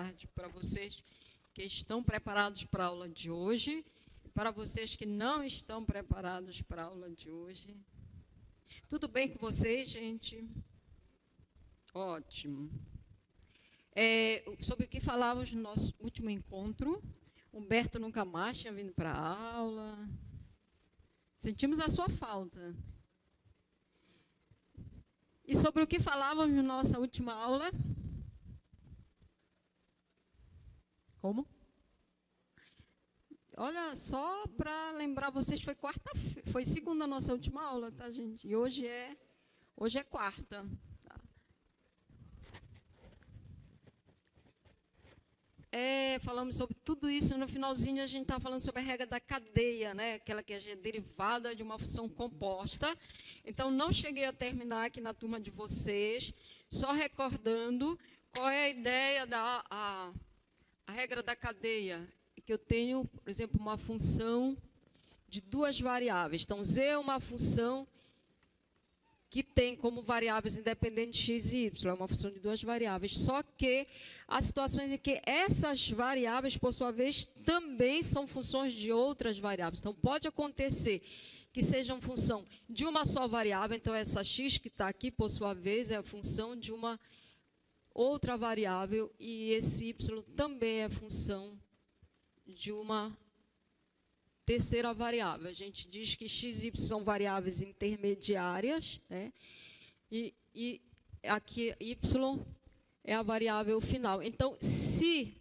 tarde para vocês que estão preparados para a aula de hoje e para vocês que não estão preparados para a aula de hoje. Tudo bem com vocês, gente? Ótimo. Sobre o que falávamos no nosso último encontro, Humberto nunca mais tinha vindo para a aula. Sentimos a sua falta. E sobre o que falávamos na nossa última aula? Como? Olha, só para lembrar vocês, foi segunda a nossa última aula, tá, gente? E hoje é quarta. Tá? Falamos sobre tudo isso, no finalzinho a gente está falando sobre a regra da cadeia, né? Aquela que é derivada de uma função composta. Então, não cheguei a terminar aqui na turma de vocês, só recordando qual é a ideia da a regra da cadeia, que eu tenho, por exemplo, uma função de duas variáveis. Então, Z é uma função que tem como variáveis independentes x e y, é uma função de duas variáveis. Só que há situações em que essas variáveis, por sua vez, também são funções de outras variáveis. Então, pode acontecer que sejam função de uma só variável, então essa x que está aqui, por sua vez, é a função de uma outra variável, e esse y também é função de uma terceira variável. A gente diz que x e y são variáveis intermediárias, né? E aqui y é a variável final. Então, se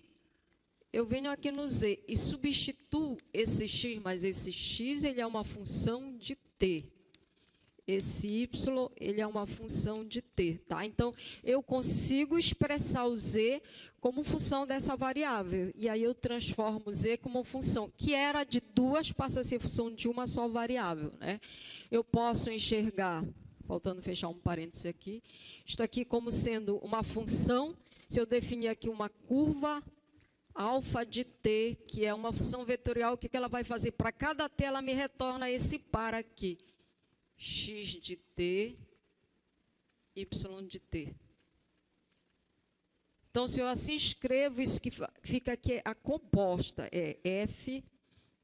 eu venho aqui no z e substituo esse x, mas esse x ele é uma função de t. Esse y ele é uma função de t, tá? Então, eu consigo expressar o z como função dessa variável. E aí eu transformo o z como função, que era de duas, passa a ser função de uma só variável, né? Eu posso enxergar, faltando fechar um parêntese aqui, isto aqui como sendo uma função, se eu definir aqui uma curva alfa de t, que é uma função vetorial, o que ela vai fazer? Para cada t, ela me retorna esse par aqui. X de t, y de t. Então, se eu assim escrevo, isso que fica aqui, a composta é f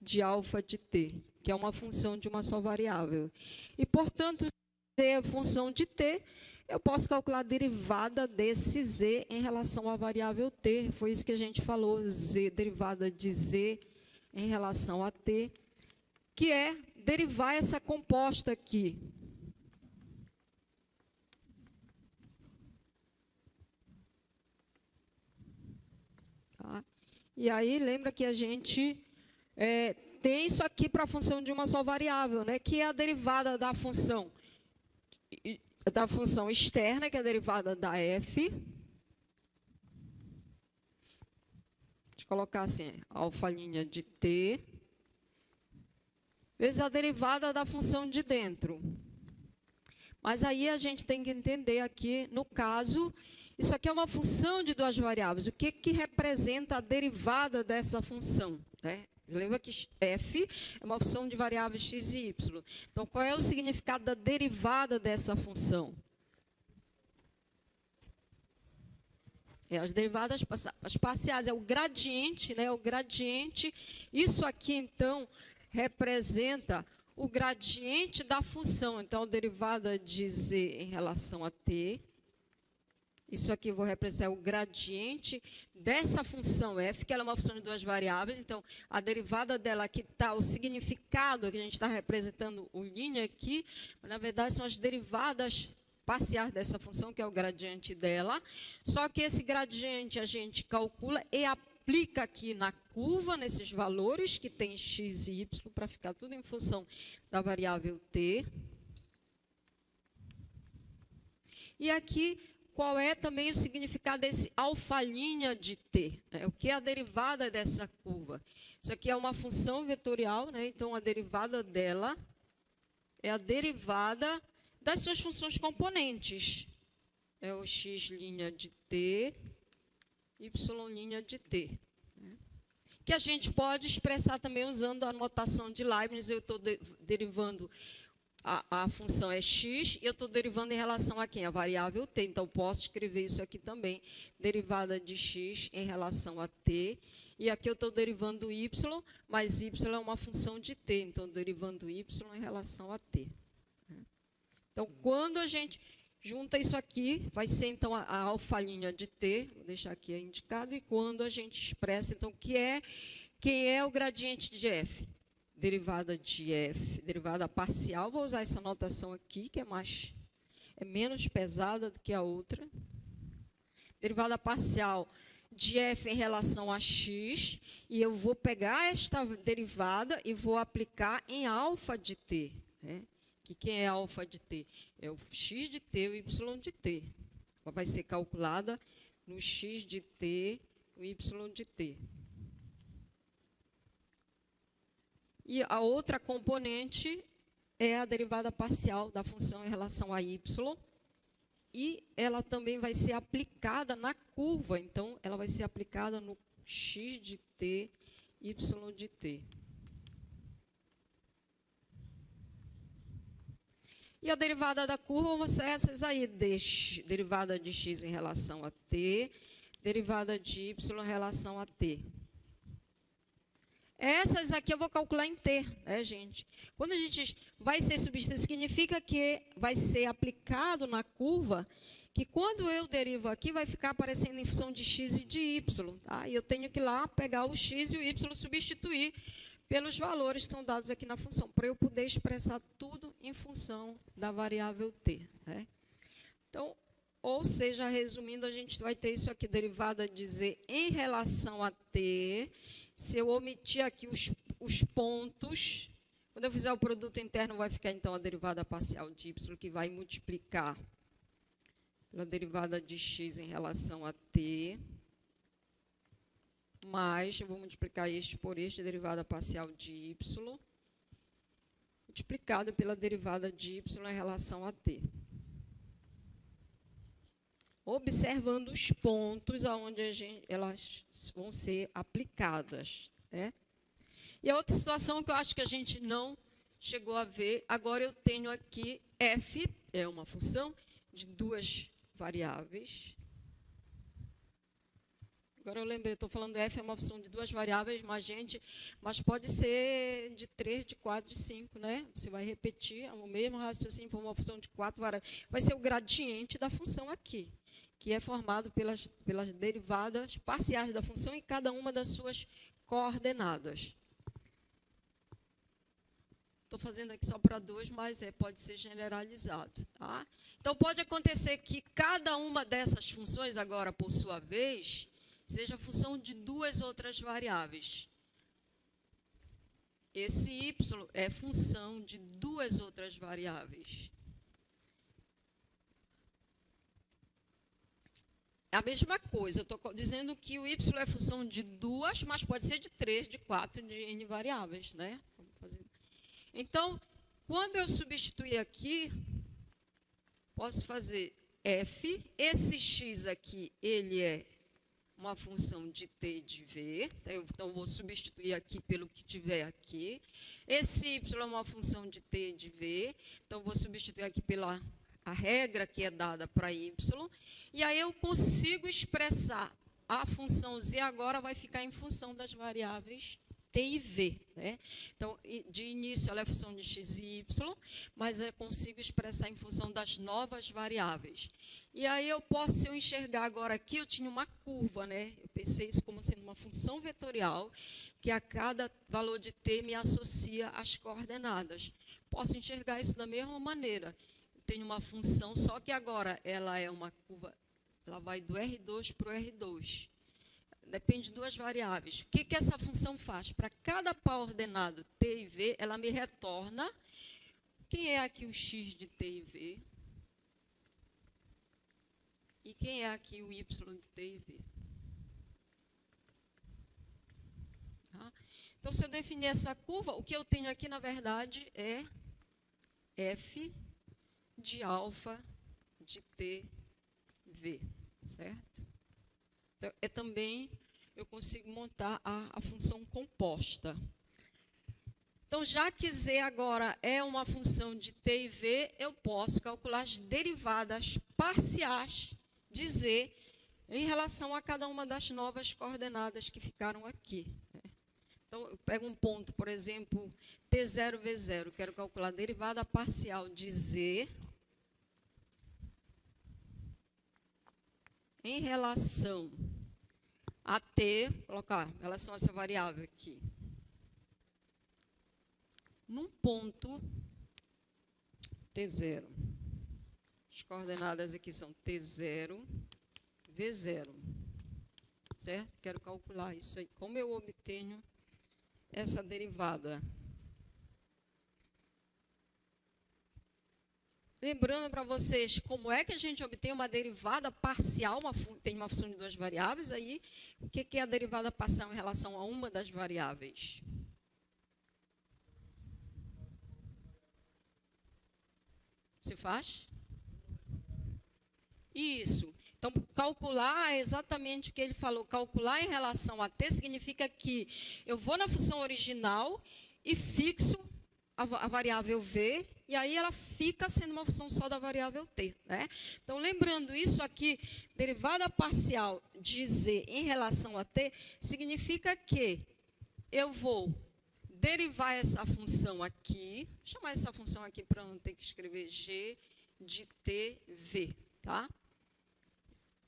de alfa de t, que é uma função de uma só variável. E, portanto, se é função de t, eu posso calcular a derivada desse z em relação à variável t. Foi isso que a gente falou, z, derivada de z em relação a t, que é derivar essa composta aqui. Tá? E aí, lembra que a gente tem isso aqui para a função de uma só variável, né? Que é a derivada da função externa, que é a derivada da f. Deixa eu colocar assim, alfa' de t, vezes a derivada da função de dentro. Mas aí a gente tem que entender aqui, no caso, isso aqui é uma função de duas variáveis. O que representa a derivada dessa função, né? Lembra que f é uma função de variáveis x e y. Então, qual é o significado da derivada dessa função? As derivadas as parciais, é o gradiente, né? O gradiente, isso aqui, então, representa o gradiente da função. Então, a derivada de z em relação a t. Isso aqui eu vou representar o gradiente dessa função f, que ela é uma função de duas variáveis. Então, a derivada dela aqui está o significado, que a gente está representando o linha aqui, mas, na verdade, são as derivadas parciais dessa função, que é o gradiente dela. Só que esse gradiente a gente calcula e aplica aqui na curva, nesses valores que tem x e y, para ficar tudo em função da variável t. E aqui, qual é também o significado desse alfa' de t? O que é a derivada dessa curva? Isso aqui é uma função vetorial, né? Então, a derivada dela é a derivada das suas funções componentes. É o x' de t, y' de t. Que a gente pode expressar também usando a notação de Leibniz. Eu estou derivando a função é x e eu estou derivando em relação a quem? A variável t. Então, posso escrever isso aqui também, derivada de x em relação a t. E aqui eu estou derivando y, mas y é uma função de t, então derivando y em relação a t. Então, quando a gente junta isso aqui, vai ser então a alfa' de t, vou deixar aqui indicado, e quando a gente expressa, então, quem é o gradiente de f? Derivada de f, derivada parcial, vou usar essa notação aqui, que é menos pesada do que a outra. Derivada parcial de f em relação a x, e eu vou pegar esta derivada e vou aplicar em alfa de t. Né? Que quem é alfa de t? É o x de t, o y de t. Ela vai ser calculada no x de t, o y de t. E a outra componente é a derivada parcial da função em relação a y. E ela também vai ser aplicada na curva. Então, ela vai ser aplicada no x de t, y de t. E a derivada da curva vão ser essas aí. Derivada de x em relação a t, derivada de y em relação a t. Essas aqui eu vou calcular em t, né, gente? Quando a gente diz vai ser substituído, significa que vai ser aplicado na curva, que quando eu derivo aqui, vai ficar aparecendo em função de x e de y. Tá? E eu tenho que ir lá pegar o x e o y, substituir pelos valores que estão dados aqui na função, para eu poder expressar tudo em função da variável t. Né? Então, ou seja, resumindo, a gente vai ter isso aqui, derivada de z em relação a t. Se eu omitir aqui os pontos, quando eu fizer o produto interno, vai ficar, então, a derivada parcial de y, que vai multiplicar pela derivada de x em relação a t, mais, eu vou multiplicar este por este, derivada parcial de y, multiplicado pela derivada de y em relação a t. Observando os pontos onde elas vão ser aplicadas. Né? E a outra situação que eu acho que a gente não chegou a ver, agora eu tenho aqui f, é uma função de duas variáveis. Agora eu lembrei, estou falando f é uma função de duas variáveis, mas pode ser de 3, de 4, de 5, né? Você vai repetir o mesmo raciocínio, for uma função de 4 variáveis. Vai ser o gradiente da função aqui, que é formado pelas derivadas parciais da função em cada uma das suas coordenadas. Estou fazendo aqui só para 2, mas pode ser generalizado. Tá? Então, pode acontecer que cada uma dessas funções, agora, por sua vez, seja função de duas outras variáveis. Esse y é função de duas outras variáveis. É a mesma coisa, eu estou dizendo que o y é função de duas, mas pode ser de 3, de 4, de n variáveis. Né? Então, quando eu substituir aqui, posso fazer f, esse x aqui, ele é uma função de t e de v, então vou substituir aqui pelo que tiver aqui. Esse y é uma função de t e de v, então vou substituir aqui pela a regra que é dada para y, e aí eu consigo expressar a função z agora vai ficar em função das variáveis t e v. Né? Então, de início, ela é função de x e y, mas eu consigo expressar em função das novas variáveis. E aí eu posso, se eu enxergar agora aqui, eu tinha uma curva, né? Eu pensei isso como sendo uma função vetorial, que a cada valor de t me associa as coordenadas. Posso enxergar isso da mesma maneira. Eu tenho uma função, só que agora ela é uma curva, ela vai do R2 para o R2. Depende de duas variáveis. O que essa função faz? Para cada par ordenado t e v, ela me retorna. Quem é aqui o x de t e v? E quem é aqui o y de t e v? Tá? Então, se eu definir essa curva, o que eu tenho aqui, na verdade, é f de alfa de t, v. Certo? Então, também eu consigo montar a função composta. Então, já que z agora é uma função de t e v, eu posso calcular as derivadas parciais de z em relação a cada uma das novas coordenadas que ficaram aqui. Então, eu pego um ponto, por exemplo, t0, v0. Quero calcular a derivada parcial de z em relação a t, colocar em relação a essa variável aqui, num ponto t0. As coordenadas aqui são t0, v0. Certo? Quero calcular isso aí. Como eu obtenho essa derivada? Lembrando para vocês como é que a gente obtém uma derivada parcial, tem uma função de duas variáveis, aí o que é a derivada parcial em relação a uma das variáveis? Se faz? Isso. Então, calcular é exatamente o que ele falou. Calcular em relação a t significa que eu vou na função original e fixo a variável v, e aí ela fica sendo uma função só da variável t. Né? Então, lembrando isso aqui, derivada parcial de z em relação a t, significa que eu vou derivar essa função aqui, vou chamar essa função aqui para não ter que escrever g de tv, tá?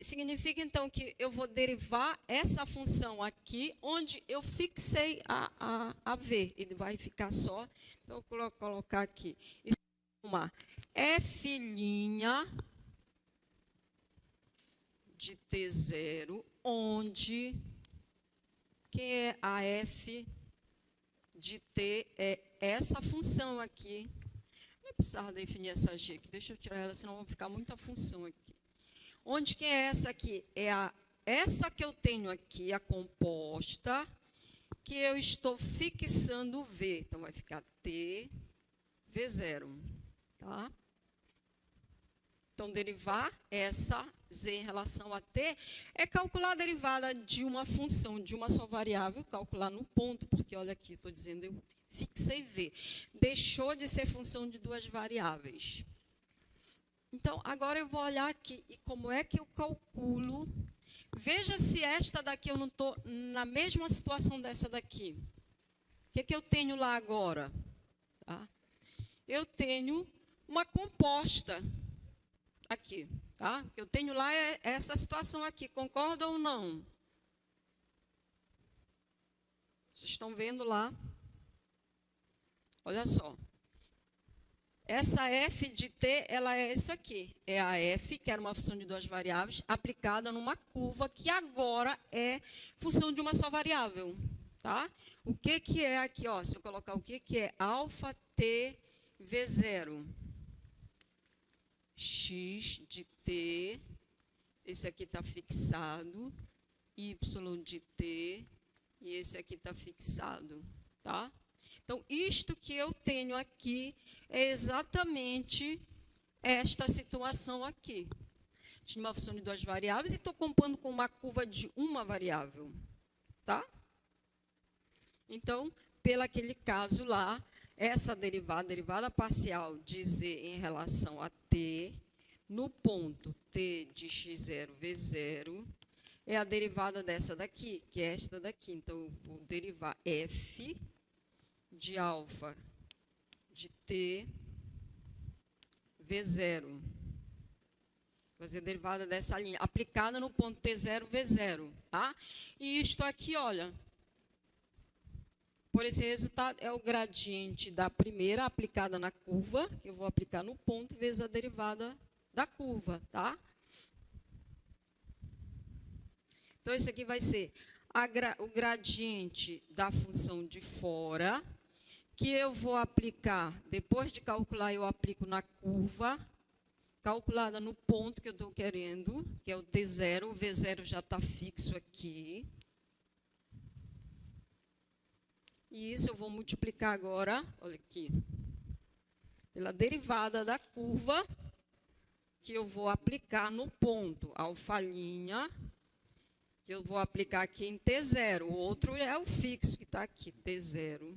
Significa, então, que eu vou derivar essa função aqui, onde eu fixei a v. Ele vai ficar só. Então, eu vou colocar aqui. Isso é uma f' de t0, onde quem é a f de t é essa função aqui. Não precisava definir essa g aqui. Deixa eu tirar ela, senão vai ficar muita função aqui. Onde que é essa aqui? É essa que eu tenho aqui, a composta, que eu estou fixando v. Então, vai ficar t, v0. Tá? Então, derivar essa z em relação a t é calcular a derivada de uma função de uma só variável, calcular no ponto, porque, olha aqui, estou dizendo, eu fixei v. Deixou de ser função de duas variáveis. Então, agora eu vou olhar aqui, e como é que eu calculo? Veja se esta daqui eu não estou na mesma situação dessa daqui. O que eu tenho lá agora? Tá? Eu tenho uma composta aqui. Tá? O que eu tenho lá é essa situação aqui, concorda ou não? Vocês estão vendo lá? Olha só. Essa f de t, ela é isso aqui. É a f, que era uma função de duas variáveis, aplicada numa curva que agora é função de uma só variável. Tá? O que é aqui? Ó, se eu colocar o que é alfa t v0. X de t, esse aqui está fixado, y de t, e esse aqui está fixado. Tá? Então, isto que eu tenho aqui é exatamente esta situação aqui. Tinha uma função de duas variáveis e estou comparando com uma curva de uma variável. Tá? Então, pelo aquele caso lá, essa derivada parcial de z em relação a t, no ponto t de x0, v0, é a derivada dessa daqui, que é esta daqui. Então, eu vou derivar f de alfa de t v0. Fazer a derivada dessa linha, aplicada no ponto t0, v0. Tá? E isto aqui, olha, por esse resultado, é o gradiente da primeira aplicada na curva, que eu vou aplicar no ponto, vezes a derivada da curva. Tá? Então, isso aqui vai ser o gradiente da função de fora, que eu vou aplicar, depois de calcular, eu aplico na curva, calculada no ponto que eu estou querendo, que é o t0, o v0 já está fixo aqui. E isso eu vou multiplicar agora, olha aqui, pela derivada da curva, que eu vou aplicar no ponto, alfa', que eu vou aplicar aqui em t0. O outro é o fixo que está aqui, t0.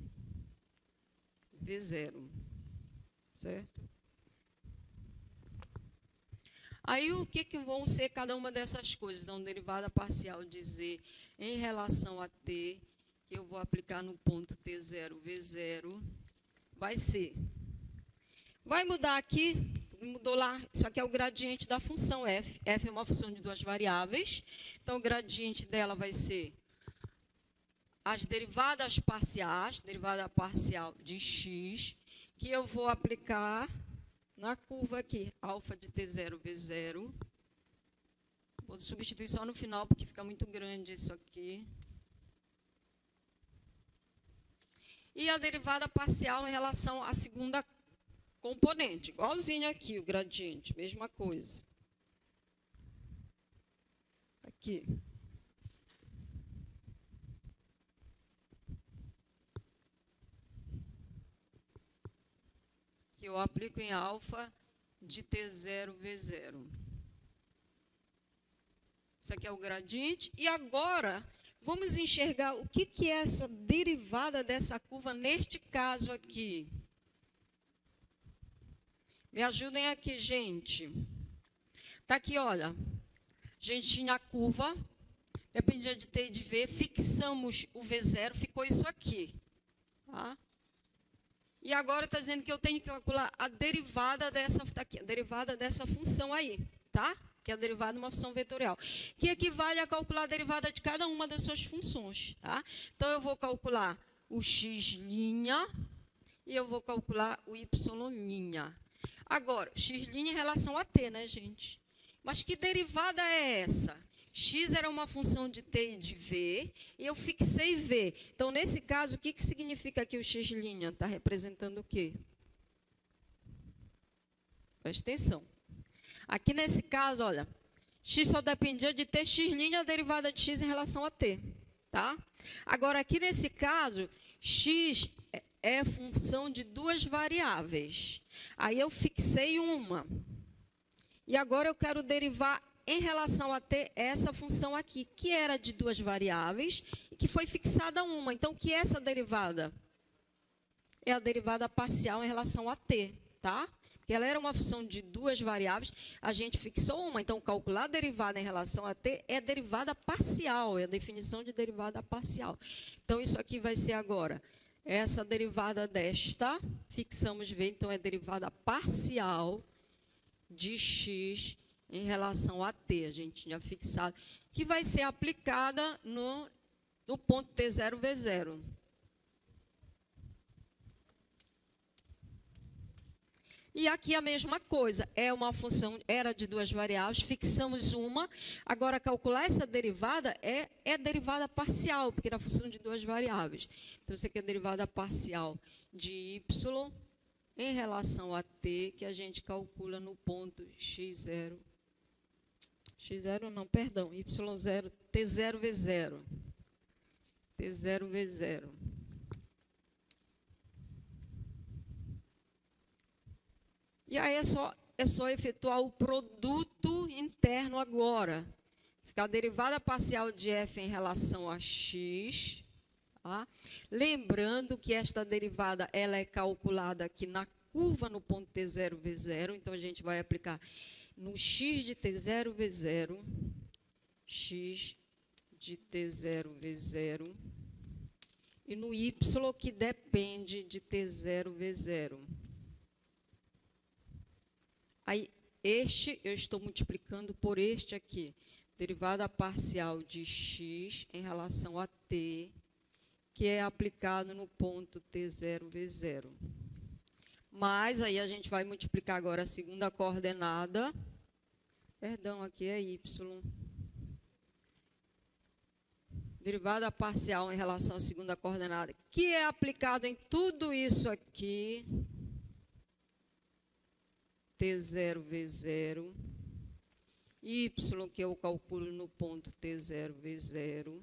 V0. Certo? Aí, o que vão ser cada uma dessas coisas? Então, derivada parcial de Z em relação a T, que eu vou aplicar no ponto T0, V0, vai ser... Vai mudar aqui, mudou lá, isso aqui é o gradiente da função f. F é uma função de duas variáveis, então o gradiente dela vai ser as derivadas parciais, derivada parcial de x, que eu vou aplicar na curva aqui, alfa de T0, V0. Vou substituir só no final, porque fica muito grande isso aqui. E a derivada parcial em relação à segunda componente, igualzinho aqui, o gradiente, mesma coisa. Aqui. Que eu aplico em alfa de T0, V0. Isso aqui é o gradiente. E agora, vamos enxergar o que é essa derivada dessa curva neste caso aqui. Me ajudem aqui, gente. Está aqui, olha. A gente tinha a curva, dependia de T e de V, fixamos o V0, ficou isso aqui. Tá? E agora está dizendo que eu tenho que calcular a derivada dessa, tá aqui, a derivada dessa função aí, tá? Que é a derivada de uma função vetorial, que equivale a calcular a derivada de cada uma das suas funções, tá? Então, eu vou calcular o x' e eu vou calcular o y'. Agora, x' em relação a t, né, gente? Mas que derivada é essa? X era uma função de t e de v, e eu fixei v. Então, nesse caso, o que significa aqui o x'? Está representando o quê? Presta atenção. Aqui, nesse caso, olha, x só dependia de t, x' a derivada de x em relação a t. Tá? Agora, aqui nesse caso, x é função de duas variáveis. Aí eu fixei uma. E agora eu quero derivar em relação a t essa função aqui, que era de duas variáveis e que foi fixada uma. Então, o que é essa derivada? É a derivada parcial em relação a t, tá? Porque ela era uma função de duas variáveis, a gente fixou uma. Então, calcular a derivada em relação a t é derivada parcial, é a definição de derivada parcial. Então, isso aqui vai ser agora essa derivada desta, fixamos v, então é derivada parcial de x em relação a t, a gente tinha fixado, que vai ser aplicada no ponto T0, V0. E aqui a mesma coisa, é uma função, era de duas variáveis, fixamos uma, agora calcular essa derivada é derivada parcial, porque era função de duas variáveis. Então, isso aqui é derivada parcial de y em relação a t, que a gente calcula no ponto x0. X0 não, perdão, y0, T0, V0. T0, V0. E aí é só efetuar o produto interno agora. Fica a derivada parcial de f em relação a x. Tá? Lembrando que esta derivada ela é calculada aqui na curva no ponto T0, V0. Então, a gente vai aplicar no x de T0, V0, x de T0, V0, e no y que depende de T0, V0. Aí, este eu estou multiplicando por este aqui, derivada parcial de x em relação a t, que é aplicado no ponto T0, V0. Mas aí a gente vai multiplicar agora a segunda coordenada. Perdão, aqui é y. Derivada parcial em relação à segunda coordenada, que é aplicado em tudo isso aqui. T0, V0. Y, que eu calculo no ponto T0, V0.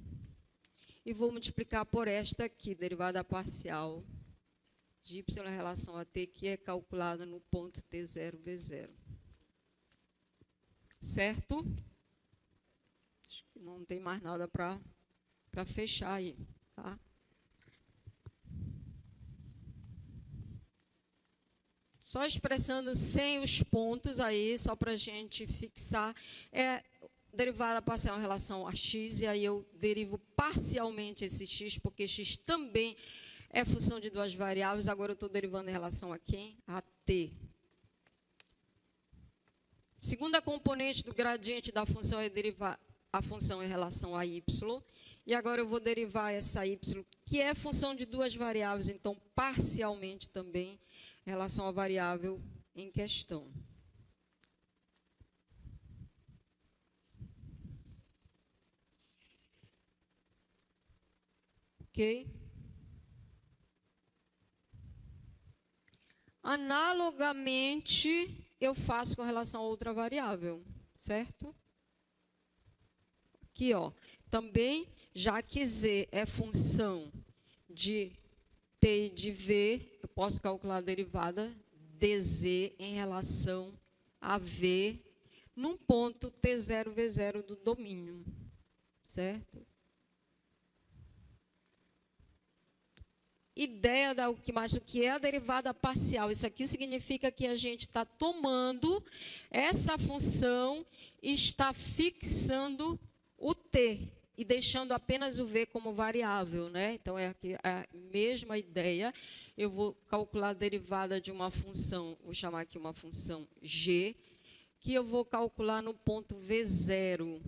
E vou multiplicar por esta aqui, derivada parcial de y em relação a t, que é calculada no ponto T0, V0. Certo? Acho que não tem mais nada para fechar aí, tá? Só expressando sem os pontos aí, só para a gente fixar, é derivada parcial em relação a x, e aí eu derivo parcialmente esse x, porque x também é função de duas variáveis, agora eu estou derivando em relação a quem? A t. Segunda componente do gradiente da função é derivar a função em relação a y, e agora eu vou derivar essa y, que é função de duas variáveis, então parcialmente também em relação à variável em questão. Ok? Analogamente, eu faço com relação a outra variável, certo? Aqui, ó, também, já que z é função de t e de v, eu posso calcular a derivada dz em relação a v num ponto t0, v0 do domínio, certo? Ideia da o que é a derivada parcial. Isso aqui significa que a gente está tomando essa função e está fixando o t e deixando apenas o v como variável, né? Então, é aqui a mesma ideia. Eu vou calcular a derivada de uma função, vou chamar aqui uma função g, que eu vou calcular no ponto v0.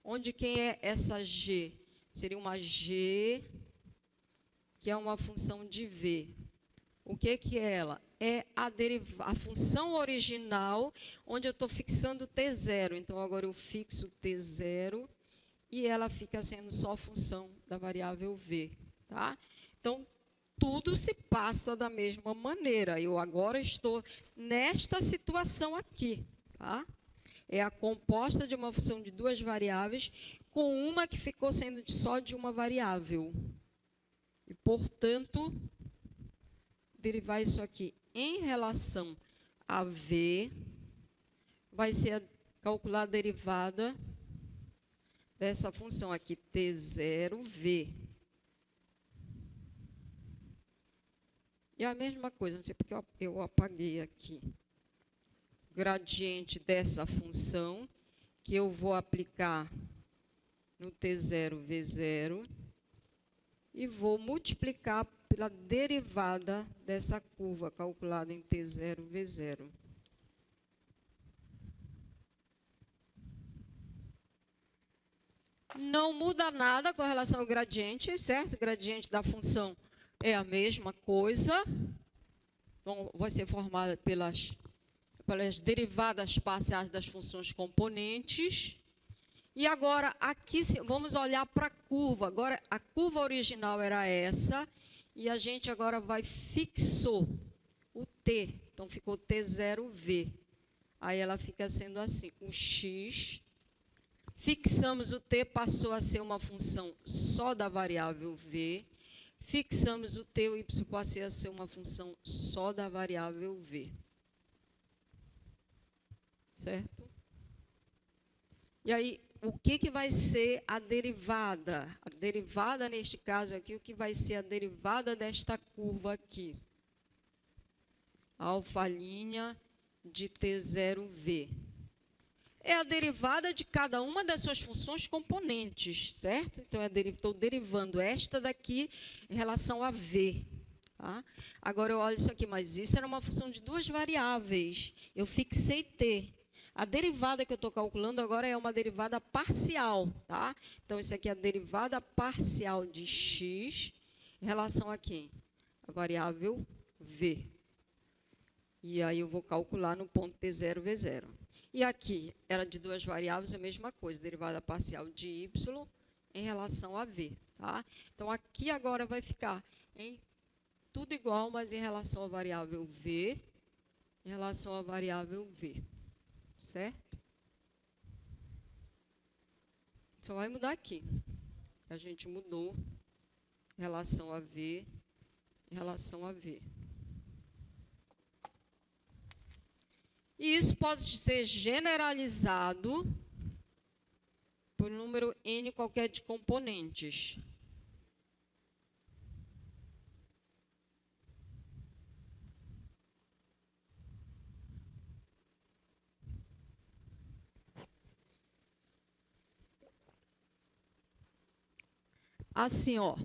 Onde quem é essa g? Seria uma g, que é uma função de v. O que é ela? É a função original, onde eu estou fixando t0. Então, agora eu fixo t0 e ela fica sendo só função da variável v. Tá? Então, tudo se passa da mesma maneira. Eu agora estou nesta situação aqui. Tá? É a composta de uma função de duas variáveis com uma que ficou sendo só de uma variável. E, portanto, derivar isso aqui em relação a v, vai ser calcular a derivada dessa função aqui, t0v. E a mesma coisa, não sei porque eu apaguei aqui. Gradiente dessa função, que eu vou aplicar no t0, v0. E vou multiplicar pela derivada dessa curva, calculada em t0, v0. Não muda nada com relação ao gradiente, certo? O gradiente da função é a mesma coisa. Então, vai ser formada pelas derivadas parciais das funções componentes. E agora, aqui, vamos olhar para a curva. Agora, a curva original era essa, e a gente agora fixou o t. Então, ficou t0v. Aí, ela fica sendo assim, o x. Fixamos o t, passou a ser uma função só da variável v. Fixamos o t, o y passou a ser uma função só da variável v. Certo? E aí, o que vai ser a derivada? A derivada, neste caso aqui, o que vai ser a derivada desta curva aqui? Alfa' de t0v. É a derivada de cada uma das suas funções componentes, certo? Então, estou derivando esta daqui em relação a v. Tá? Agora, eu olho isso aqui, mas isso era uma função de duas variáveis. Eu fixei t. A derivada que eu estou calculando agora é uma derivada parcial, tá? Então, isso aqui é a derivada parcial de x em relação a quem? A variável v. E aí, eu vou calcular no ponto t0, v0. E aqui, era de duas variáveis, a mesma coisa, derivada parcial de y em relação a v, tá? Então, aqui agora vai ficar tudo igual, mas em relação à variável v, em relação à variável v. Certo? Só vai mudar aqui. A gente mudou em relação a v, em relação a v. E isso pode ser generalizado por um número n qualquer de componentes. assim, ó.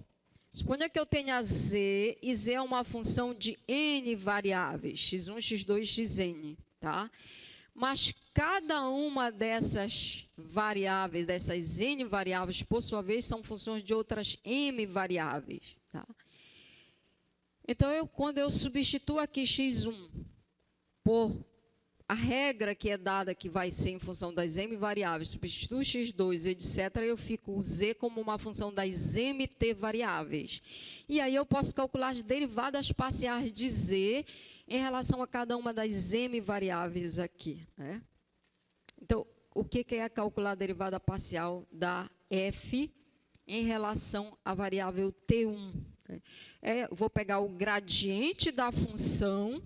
Suponha que eu tenha z, e z é uma função de n variáveis, x1, x2, xn, tá? Mas cada uma dessas variáveis, dessas n variáveis, por sua vez, são funções de outras m variáveis, tá? Então, quando eu substituo aqui x1 por a regra que é dada, que vai ser em função das m variáveis, substituo x2, etc., eu fico o z como uma função das mt variáveis. E aí eu posso calcular as derivadas parciais de z em relação a cada uma das m variáveis aqui, né? Então, o que é calcular a derivada parcial da f em relação à variável t1? Vou pegar o gradiente da função...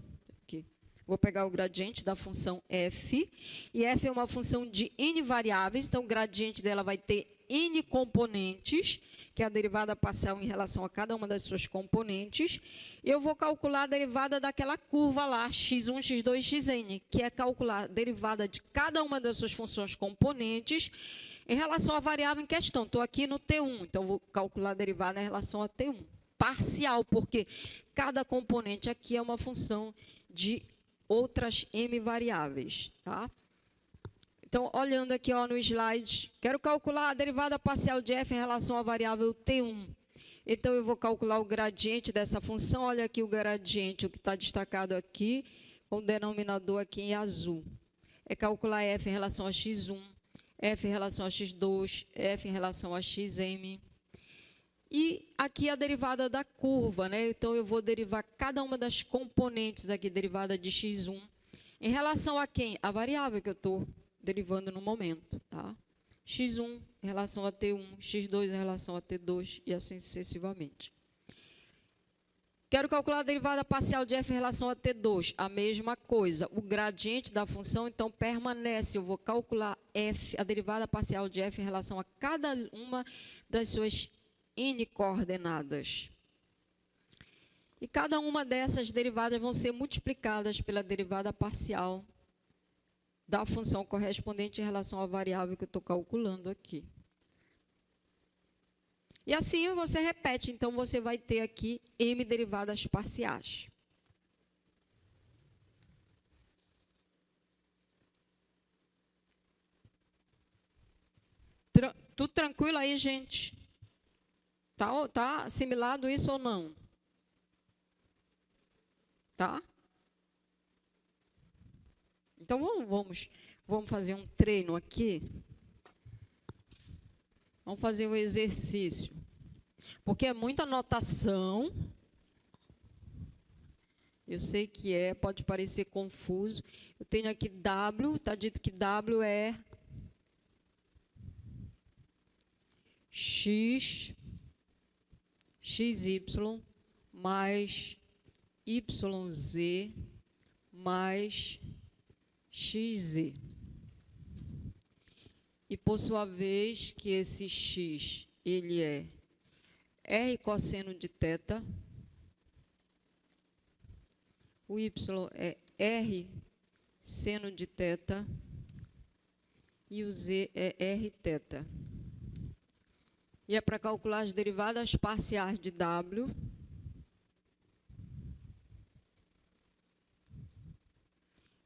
Vou pegar o gradiente da função f, e f é uma função de n variáveis, então o gradiente dela vai ter n componentes, que é a derivada parcial em relação a cada uma das suas componentes. Eu vou calcular a derivada daquela curva lá, x1, x2, xn, que é calcular a derivada de cada uma das suas funções componentes em relação à variável em questão. Estou aqui no t1, então vou calcular a derivada em relação a t1. Parcial, porque cada componente aqui é uma função de outras m variáveis, tá? Então, olhando aqui ó, no slide, quero calcular a derivada parcial de f em relação à variável t1. Então, eu vou calcular o gradiente dessa função. Olha aqui o gradiente, o que está destacado aqui, com o denominador aqui em azul. É calcular f em relação a x1, f em relação a x2, f em relação a xm. E aqui a derivada da curva, né? Então, eu vou derivar cada uma das componentes aqui, derivada de x1, em relação a quem? A variável que eu estou derivando no momento, tá? x1 em relação a t1, x2 em relação a t2 e assim sucessivamente. Quero calcular a derivada parcial de f em relação a t2, a mesma coisa. O gradiente da função, então, permanece. Eu vou calcular f, a derivada parcial de f em relação a cada uma das suas n coordenadas. E cada uma dessas derivadas vão ser multiplicadas pela derivada parcial da função correspondente em relação à variável que eu estou calculando aqui. E assim você repete, então você vai ter aqui m derivadas parciais. Tudo tranquilo aí, gente? Tá assimilado isso ou não? Tá? Então, vamos fazer um treino aqui. Vamos fazer um exercício. Porque é muita anotação. Eu sei que pode parecer confuso. Eu tenho aqui W, está dito que W é x, xy mais yz mais xz. E, por sua vez, que esse x, ele é r cosseno de θ, o y é r seno de θ e o z é rθ. E é para calcular as derivadas parciais de W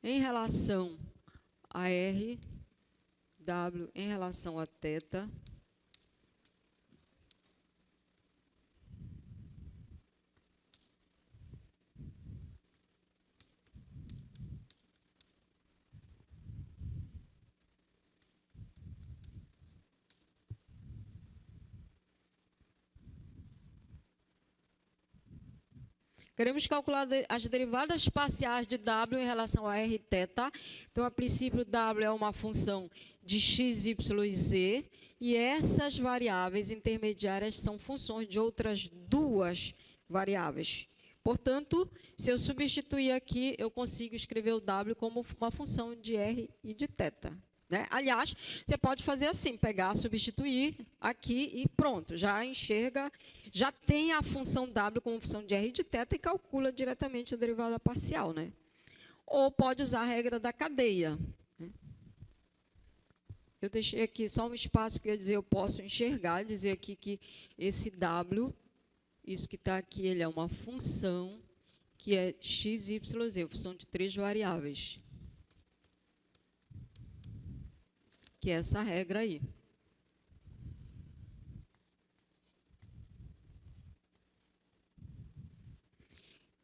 em relação a R, W em relação a θ, queremos calcular as derivadas parciais de W em relação a Rθ. Então, a princípio, W é uma função de x, y e z. E essas variáveis intermediárias são funções de outras duas variáveis. Portanto, se eu substituir aqui, eu consigo escrever o W como uma função de R e de θ. Né? Aliás, você pode fazer assim, pegar, substituir aqui e pronto, já enxerga, já tem a função W como função de R de θ e calcula diretamente a derivada parcial. Né? Ou pode usar a regra da cadeia. Né? Eu deixei aqui só um espaço que eu ia dizer, eu posso enxergar, dizer aqui que esse W, isso que está aqui, ele é uma função que é x, y, z, função de 3 variáveis. Que é essa regra aí.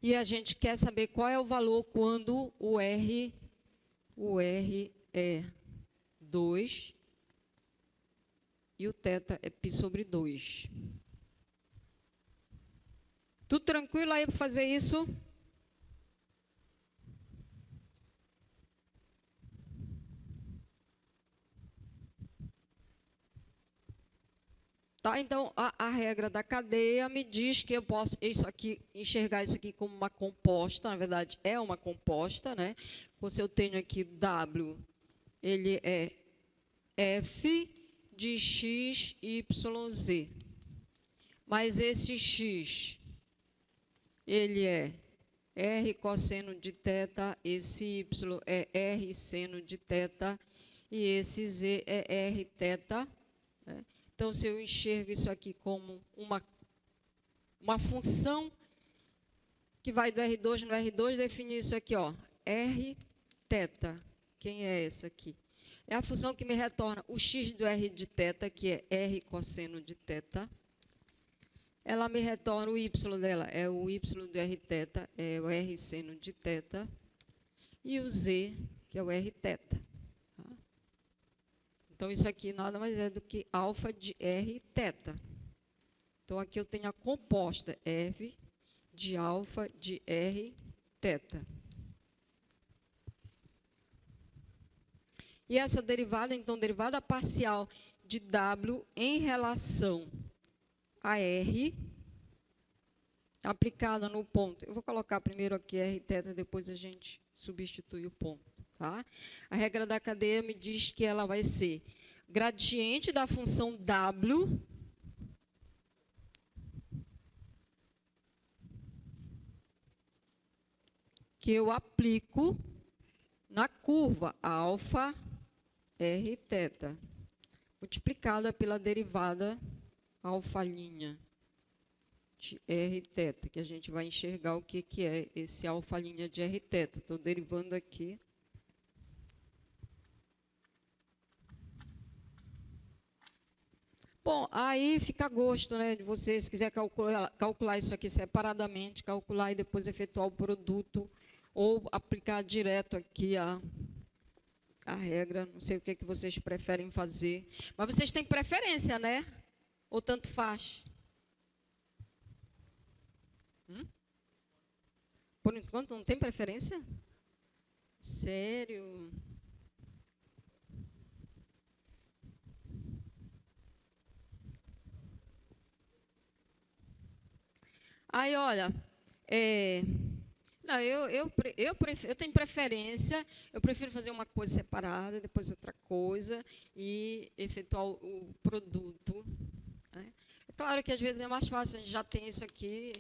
E a gente quer saber qual é o valor quando o R é 2 e o θ é π sobre 2. Tudo tranquilo aí para fazer isso? Tá, então, a regra da cadeia me diz que eu posso enxergar isso aqui como uma composta, na verdade, é uma composta, né? Se eu tenho aqui W, ele é f de x, y, z. Mas esse x, ele é r cosseno de θ, esse y é r seno de θ, e esse z é r θ, né? Então, se eu enxergo isso aqui como uma função que vai do R2 no R2, defini isso aqui, ó, R θ. Quem é essa aqui? É a função que me retorna o x do R de θ, que é R cosseno de θ. Ela me retorna o y dela, é o y do R θ, é o R seno de θ. E o z, que é o R θ. Então, isso aqui nada mais é do que alfa de R θ. Então, aqui eu tenho a composta F de alfa de R θ. E essa derivada, então, derivada parcial de W em relação a R, aplicada no ponto. Eu vou colocar primeiro aqui R θ, depois a gente substitui o ponto. Tá? A regra da cadeia me diz que ela vai ser gradiente da função W que eu aplico na curva alfa R θ, multiplicada pela derivada alfa' de R θ, que a gente vai enxergar o que é esse alfa' de R θ. Estou derivando aqui. Bom, aí fica a gosto, né, de vocês, se quiser calcular isso aqui separadamente, calcular e depois efetuar o produto, ou aplicar direto aqui a regra, não sei o que vocês preferem fazer. Mas vocês têm preferência, né? Ou tanto faz? Por enquanto não tem preferência? Sério? Aí, olha, não, eu tenho preferência, eu prefiro fazer uma coisa separada, depois outra coisa, e efetuar o produto. Né? É claro que às vezes é mais fácil, a gente já tem isso aqui.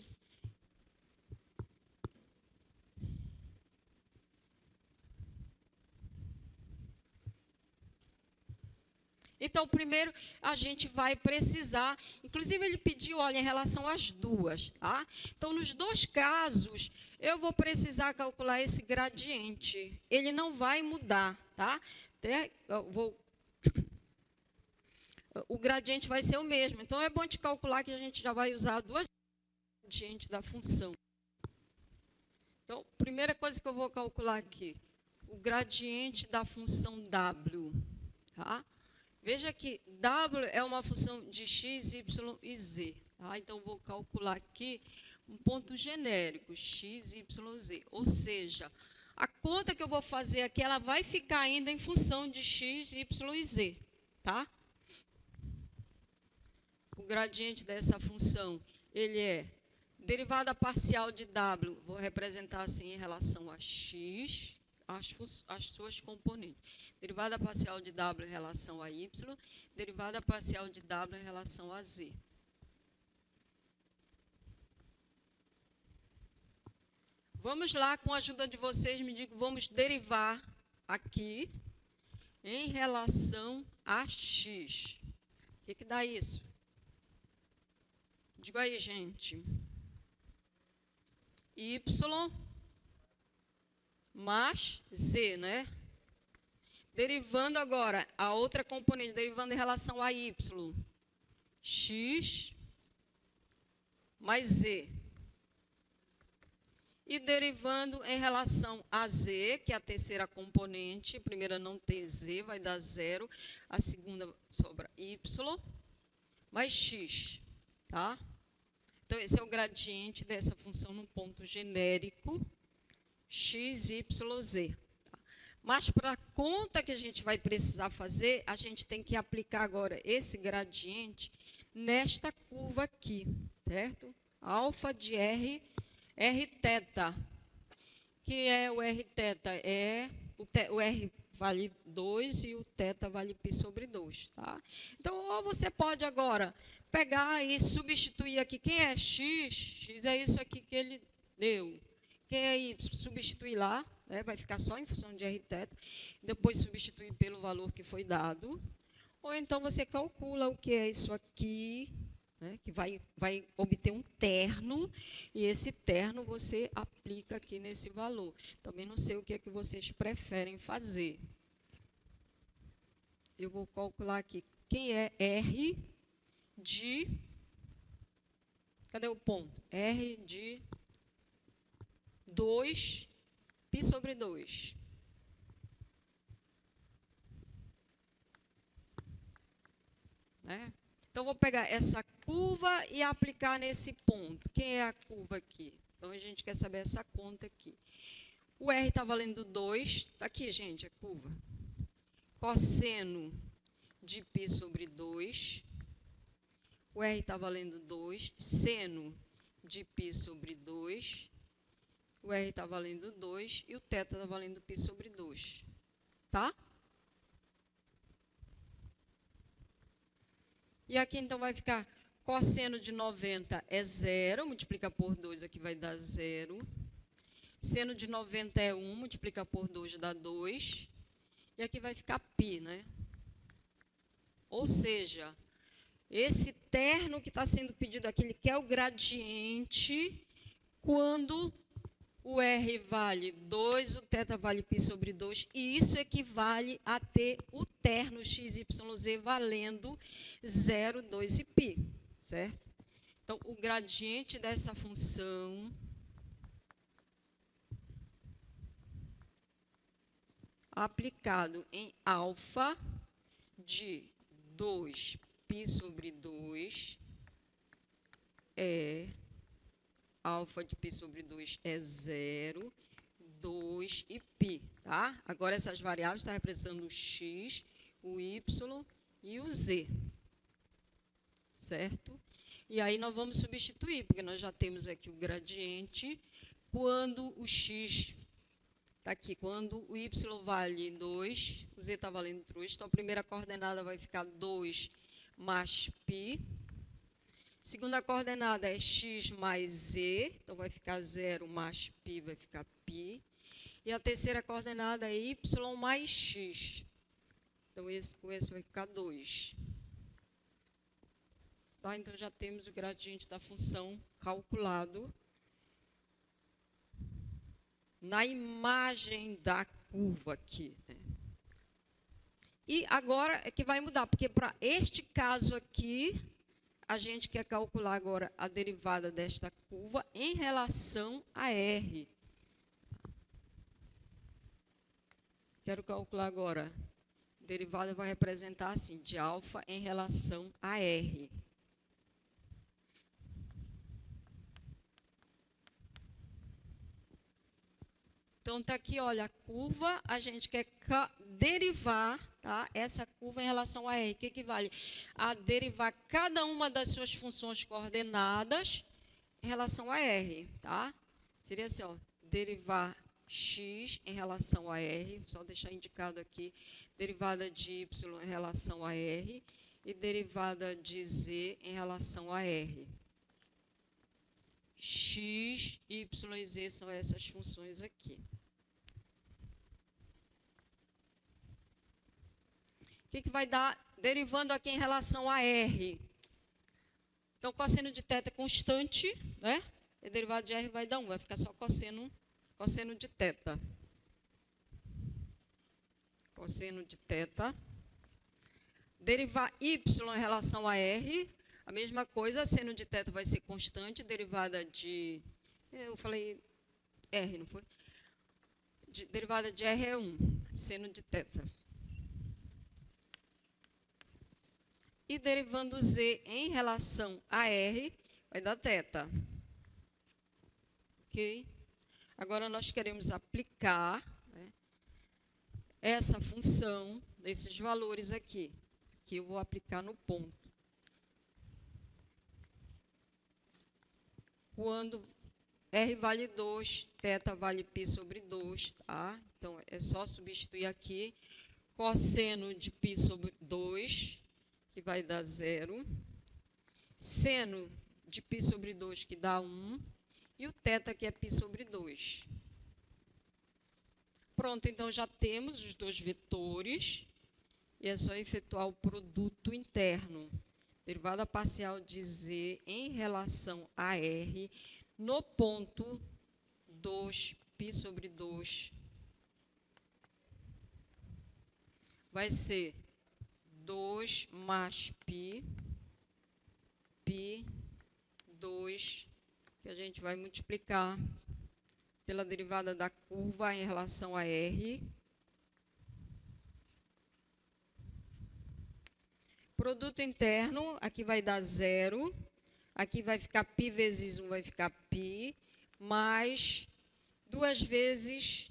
Então, primeiro, a gente vai precisar, inclusive ele pediu, olha, em relação às duas, tá? Então, nos dois casos, eu vou precisar calcular esse gradiente. Ele não vai mudar, tá? O gradiente vai ser o mesmo. Então, é bom de calcular que a gente já vai usar duas gradientes da função. Então, primeira coisa que eu vou calcular aqui, o gradiente da função W, tá? Veja que W é uma função de x, y e z. Tá? Então, vou calcular aqui um ponto genérico, x, y, z. Ou seja, a conta que eu vou fazer aqui, ela vai ficar ainda em função de x, y e z. Tá? O gradiente dessa função, ele é derivada parcial de W, vou representar assim em relação a x, as suas componentes. Derivada parcial de W em relação a Y, derivada parcial de W em relação a Z. Vamos lá, com a ajuda de vocês, me digam, vamos derivar aqui. em relação a x. O que dá isso? Diga aí, gente. Y mais z, né? Derivando agora a outra componente, derivando em relação a y. X mais z. E derivando em relação a z, que é a terceira componente, a primeira não tem z, vai dar 0. A segunda sobra y mais x, tá? Então, esse é o gradiente dessa função num ponto genérico, x, y, z. Tá? Mas, para a conta que a gente vai precisar fazer, a gente tem que aplicar agora esse gradiente nesta curva aqui, certo? Alfa de r, r θ. Que é o r θ? É o r vale 2 e o θ vale π sobre 2. Tá? Então, ou você pode agora pegar e substituir aqui. Quem é x? X é isso aqui que ele deu. Quem é y? Substituir lá, né? Vai ficar só em função de r θ. Depois substituir pelo valor que foi dado. Ou então você calcula o que é isso aqui, né, que vai obter um terno, e esse terno você aplica aqui nesse valor. Também não sei o que é que vocês preferem fazer. Eu vou calcular aqui quem é R de... Cadê o ponto? R de 2 π sobre 2. Né? Então, vou pegar essa curva e aplicar nesse ponto. Quem é a curva aqui? Então, a gente quer saber essa conta aqui. O R está valendo 2. Está aqui, gente, a curva. Cosseno de π sobre 2. O R está valendo 2. Seno de π sobre 2. O R está valendo 2. E o θ está valendo π sobre 2. Tá? E aqui, então, vai ficar cosseno de 90 é 0, multiplica por 2, aqui vai dar 0. Seno de 90 é 1, multiplica por 2, dá 2. E aqui vai ficar π, né? Ou seja, esse terno que está sendo pedido aqui, ele quer o gradiente quando o R vale 2, o θ vale π sobre 2, e isso equivale a ter o terno x, y, z valendo 0, 2 e π, certo? Então, o gradiente dessa função aplicado em alfa de 2 π sobre 2 é... Alfa de π sobre 2 é 0, 2 e π, tá? Agora, essas variáveis estão representando o x, o y e o z, certo? E aí, nós vamos substituir, porque nós já temos aqui o gradiente, quando o x está aqui, quando o y vale 2, o z está valendo 3, então, a primeira coordenada vai ficar 2 mais π. Segunda coordenada é x mais z, então vai ficar 0 mais π, vai ficar π. E a terceira coordenada é y mais x. Então, com esse vai ficar 2. Tá? Então, já temos o gradiente da função calculado na imagem da curva aqui, né? E agora é que vai mudar, porque para este caso aqui, a gente quer calcular agora a derivada desta curva em relação a R. Quero calcular agora. A derivada vai representar assim, de alfa em relação a R. Então, está aqui, olha, a curva, a gente quer derivar, tá, essa curva em relação a R, que equivale a derivar cada uma das suas funções coordenadas em relação a R. Tá? Seria assim, ó, derivar x em relação a R, só deixar indicado aqui, derivada de y em relação a R e derivada de z em relação a R. X, y e z são essas funções aqui. que vai dar, derivando aqui em relação a R? Então, cosseno de θ é constante, né? E derivado de R vai dar 1, vai ficar só cosseno de θ. Cosseno de θ. Derivar y em relação a R, a mesma coisa, seno de θ vai ser constante, derivada de... Eu falei R, não foi? Derivada de R é 1, seno de θ. E derivando Z em relação a R, vai dar θ. Ok? Agora, nós queremos aplicar, né, essa função, esses valores aqui. Que eu vou aplicar no ponto. Quando R vale 2, θ vale π sobre 2, tá? Então, é só substituir aqui cosseno de π sobre 2, que vai dar 0. Seno de π sobre 2, que dá 1. E o θ, que é π sobre 2. Pronto, então já temos os dois vetores. E é só efetuar o produto interno, derivada parcial de Z em relação a R, no ponto 2π sobre 2. Vai ser 2 mais π, 2, que a gente vai multiplicar pela derivada da curva em relação a R. Produto interno, aqui vai dar 0, aqui vai ficar π vezes 1, vai ficar π, mais 2 vezes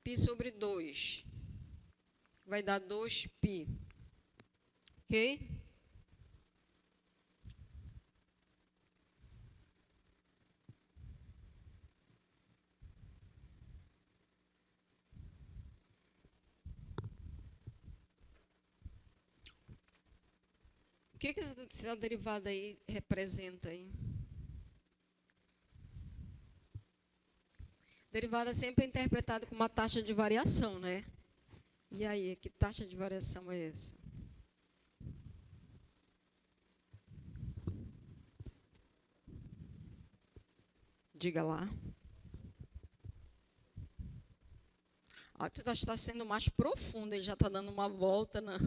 π sobre 2, vai dar 2π, ok? O que essa derivada aí representa aí? Derivada sempre é interpretada como uma taxa de variação, né? E aí, que taxa de variação é essa? Diga lá. Ah, tu está sendo mais profundo, ele já está dando uma volta na...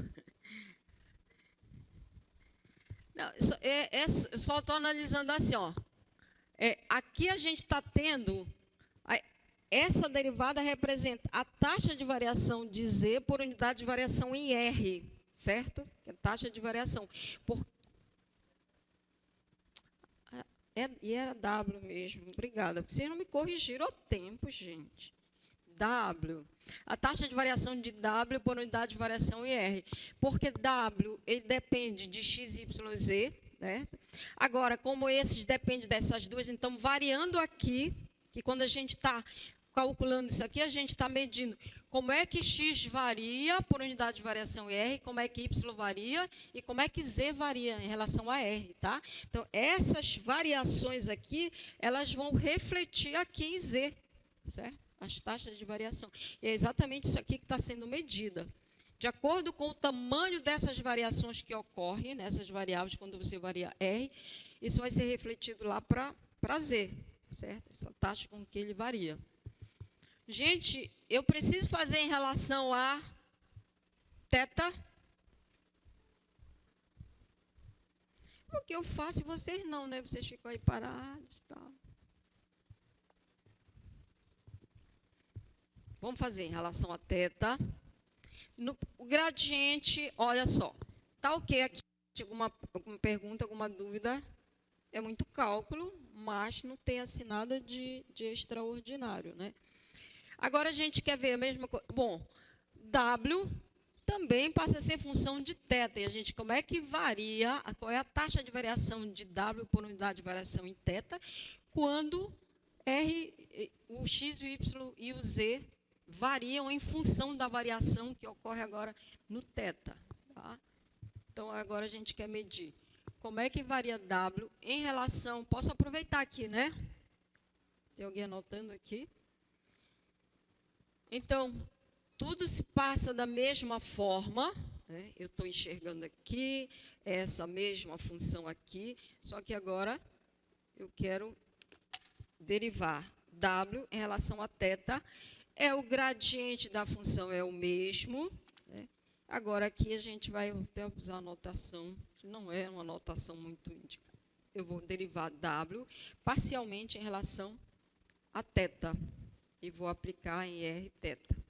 Não, só estou analisando assim, ó. Aqui a gente está tendo, essa derivada representa a taxa de variação de Z por unidade de variação em R, certo? É taxa de variação. E era W mesmo, obrigada. Vocês não me corrigiram ao tempo, gente. W. A taxa de variação de W por unidade de variação em R. Porque W, ele depende de x, y, z. Né? Agora, como esses dependem dessas duas, então, variando aqui, que quando a gente está calculando isso aqui, a gente está medindo como é que x varia por unidade de variação em R, como é que y varia e como é que z varia em relação a R. Tá? Então, essas variações aqui, elas vão refletir aqui em z, certo? As taxas de variação. E é exatamente isso aqui que está sendo medida. De acordo com o tamanho dessas variações que ocorrem, nessas variáveis, quando você varia R, isso vai ser refletido lá para Z, certo? Essa taxa com que ele varia. Gente, eu preciso fazer em relação a θ. O que eu faço e vocês não, né? Vocês ficam aí parados e tal. Vamos fazer em relação a θ. O gradiente, olha só, tá ok aqui? Alguma pergunta, alguma dúvida? É muito cálculo, mas não tem assim nada de extraordinário, né? Agora a gente quer ver a mesma coisa. Bom, W também passa a ser função de θ. E a gente, como é que varia, qual é a taxa de variação de W por unidade de variação em θ, quando o x, o y e o z variam em função da variação que ocorre agora no θ. Tá? Então, agora a gente quer medir como é que varia W em relação... Posso aproveitar aqui, né? Tem alguém anotando aqui? Então, tudo se passa da mesma forma, né? Eu estou enxergando aqui, essa mesma função aqui, só que agora eu quero derivar W em relação a θ. O gradiente da função é o mesmo, né? Agora aqui a gente vai até usar a notação, que não é uma notação muito indicada. Eu vou derivar W parcialmente em relação a θ e vou aplicar em Rθ.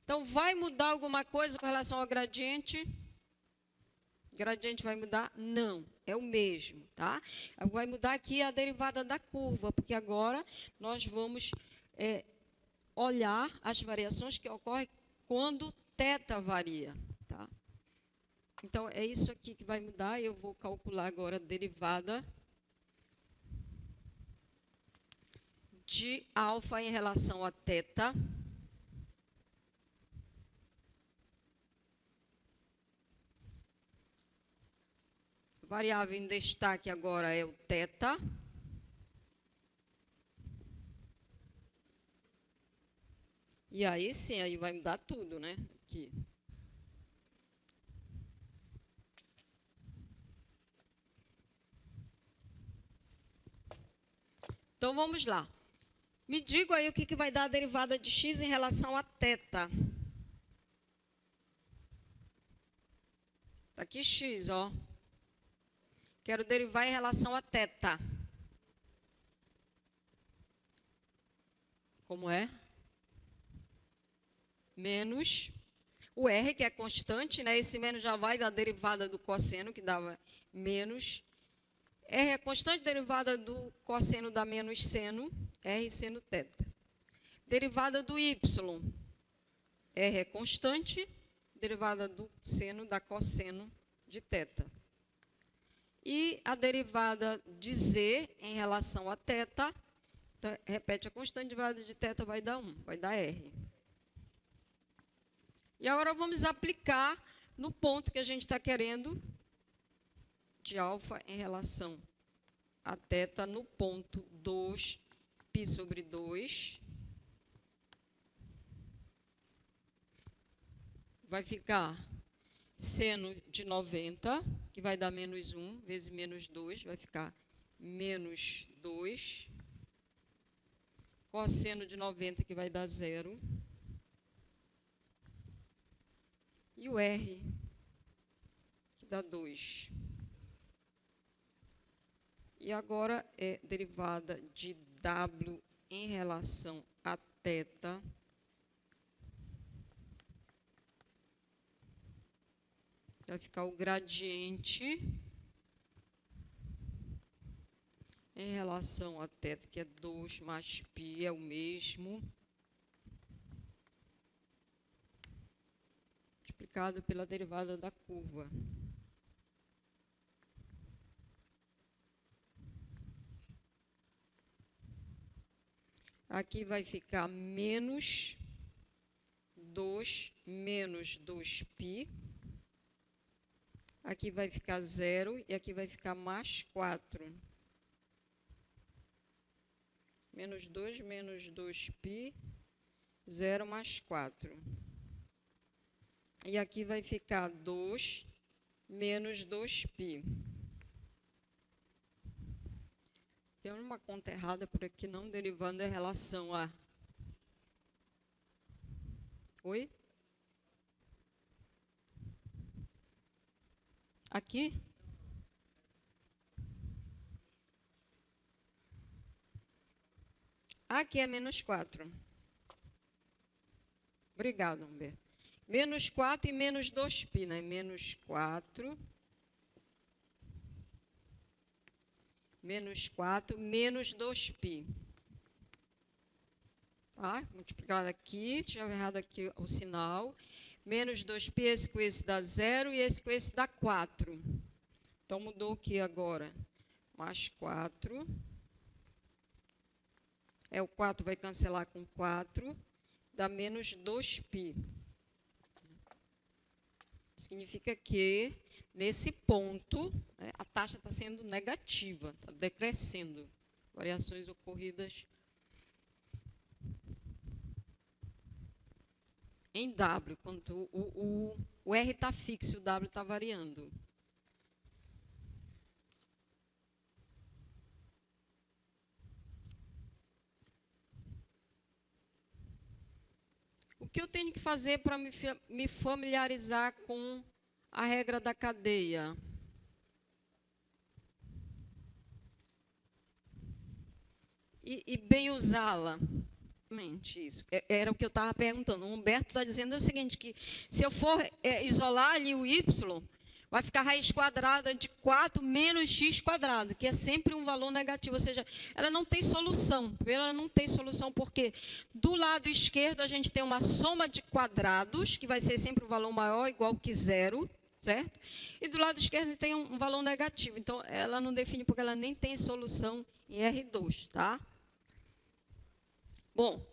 Então, vai mudar alguma coisa com relação ao gradiente? O gradiente vai mudar? Não, é o mesmo, tá? Vai mudar aqui a derivada da curva, porque agora nós vamos olhar as variações que ocorrem quando θ varia, tá? Então, é isso aqui que vai mudar. Eu vou calcular agora a derivada de alfa em relação a θ. A variável em destaque agora é o θ. E aí sim, aí vai mudar tudo, né? Aqui. Então, vamos lá. Me diga aí o que vai dar a derivada de x em relação a θ. Está aqui x, ó. Quero derivar em relação a θ. Como é? Menos o R, que é constante, né? Esse menos já vai da derivada do cosseno, que dava menos. R é constante, derivada do cosseno dá menos seno, R seno θ. Derivada do Y, R é constante, derivada do seno dá cosseno de θ. E a derivada de Z em relação a θ, então, repete a constante, derivada de θ vai dar 1, vai dar R. E agora vamos aplicar no ponto que a gente está querendo de alfa em relação a θ no ponto 2π sobre 2. Vai ficar seno de 90, que vai dar menos 1, vezes menos 2, vai ficar menos 2. Cosseno de 90, que vai dar 0. E o R, que dá 2. E agora é derivada de W em relação a θ. Vai ficar o gradiente em relação a θ, que é 2 mais π, é o mesmo, multiplicado pela derivada da curva. Aqui vai ficar menos 2 menos 2π. Aqui vai ficar 0 e aqui vai ficar mais 4. Menos 2 menos 2π, 0 mais 4. E aqui vai ficar 2 menos 2π. Tem uma conta errada por aqui, não derivando em relação a... Oi? Aqui? Aqui é menos 4. Obrigado, Humberto. Menos 4 e menos 2π, né? Menos 4. Menos 4, menos 2π. Tá? Multiplicado aqui, tinha errado aqui o sinal. Menos 2π, esse com esse dá 0 e esse com esse dá 4. Então, mudou o que agora? Mais 4. O 4 vai cancelar com 4, dá menos 2π. Significa que, nesse ponto, né, a taxa está sendo negativa, está decrescendo. Variações ocorridas em W, quando o R está fixo e o W está variando. O que eu tenho que fazer para me familiarizar com a regra da cadeia? E bem usá-la. Isso. Era o que eu estava perguntando. O Humberto está dizendo o seguinte, que se eu for isolar ali o y, vai ficar raiz quadrada de 4 menos x quadrado, que é sempre um valor negativo, ou seja, ela não tem solução. Ela não tem solução porque do lado esquerdo a gente tem uma soma de quadrados, que vai ser sempre um valor maior ou igual que zero, certo? E do lado esquerdo tem um valor negativo. Então, ela não define porque ela nem tem solução em R2, tá? Bom,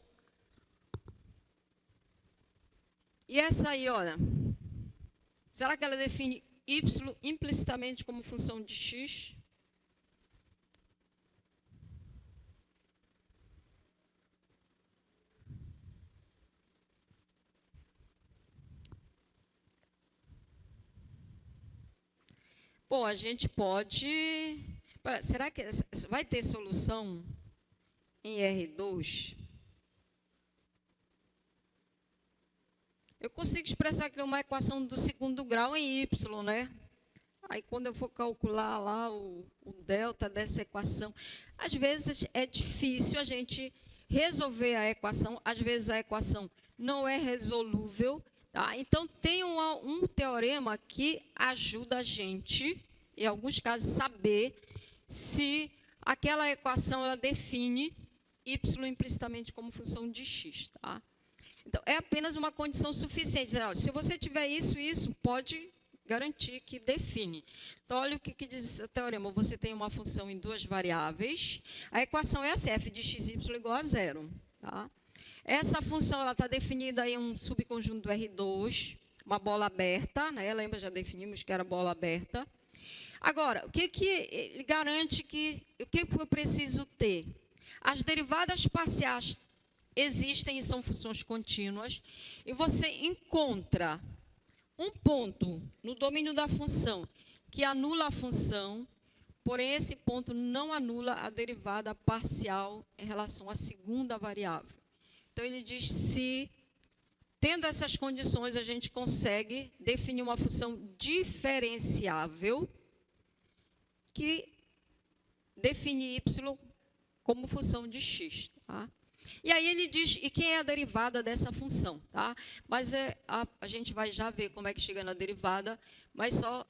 e essa aí, olha, será que ela define y implicitamente como função de x? Bom, a gente pode... Será que vai ter solução em R2? Eu consigo expressar aqui uma equação do segundo grau em y, né? Aí, quando eu for calcular lá o delta dessa equação, às vezes é difícil a gente resolver a equação, às vezes a equação não é resolúvel, tá? Então, tem um teorema que ajuda a gente, em alguns casos, saber se aquela equação ela define y implicitamente como função de x, tá? Então, é apenas uma condição suficiente. Se você tiver isso, pode garantir que define. Então, olha o que diz esse teorema. Você tem uma função em duas variáveis. A equação é assim, f de x, y igual a zero. Tá? Essa função está definida em um subconjunto do R2, uma bola aberta. Né? Lembra, já definimos que era bola aberta. Agora, o que ele garante que... O que eu preciso ter? As derivadas parciais existem e são funções contínuas, e você encontra um ponto no domínio da função que anula a função, porém esse ponto não anula a derivada parcial em relação à segunda variável. Então, ele diz se, tendo essas condições, a gente consegue definir uma função diferenciável que define y como função de x, tá? E aí ele diz, e quem é a derivada dessa função, tá? Mas a gente vai já ver como é que chega na derivada, mas só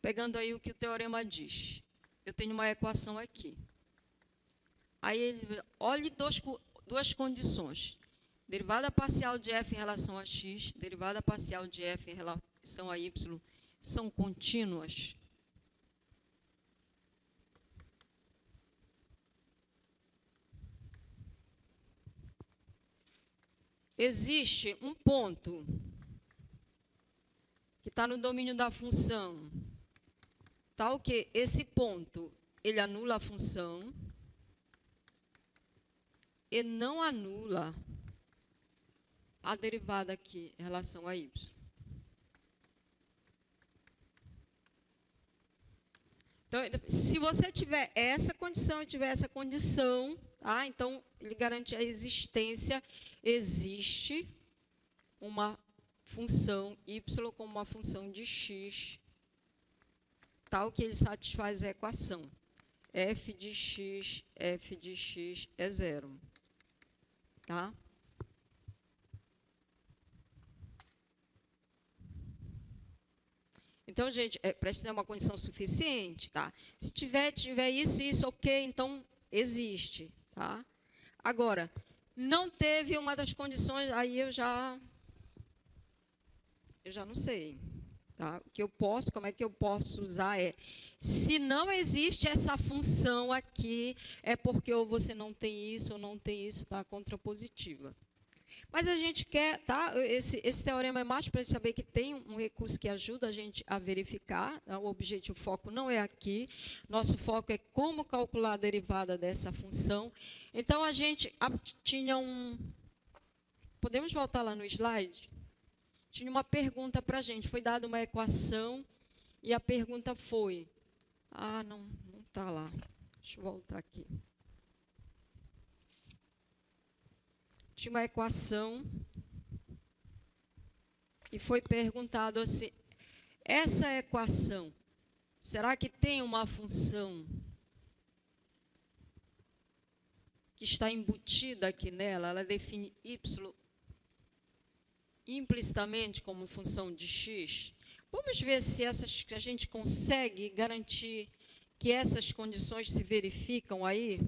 pegando aí o que o teorema diz. Eu tenho uma equação aqui. Aí ele, olhe duas condições. Derivada parcial de f em relação a x, derivada parcial de f em relação a y, são contínuas. Existe um ponto que está no domínio da função, tal que esse ponto, ele anula a função e não anula a derivada aqui em relação a y. Então, se você tiver essa condição e tiver essa condição, tá? Então, ele garante a existência, existe uma função y como uma função de x, tal que ele satisfaz a equação. F de x é zero. Tá? Então, gente, precisa ser uma condição suficiente, tá? Se tiver isso, ok, então existe, tá? Agora, não teve uma das condições, aí eu já não sei, tá? O que eu posso, como é que eu posso usar se não existe essa função aqui, é porque ou você não tem isso ou não tem isso, tá? Contrapositiva. Mas a gente quer, tá? Esse teorema é mais para saber que tem um recurso que ajuda a gente a verificar. Tá? O objetivo, o foco não é aqui. Nosso foco é como calcular a derivada dessa função. Então, a gente tinha Podemos voltar lá no slide? Tinha uma pergunta para a gente, foi dada uma equação e a pergunta foi... não está lá. Deixa eu voltar aqui. Tinha uma equação e foi perguntado assim, essa equação, será que tem uma função que está embutida aqui nela? Ela define y implicitamente como função de x. Vamos ver se a gente consegue garantir que essas condições se verificam aí?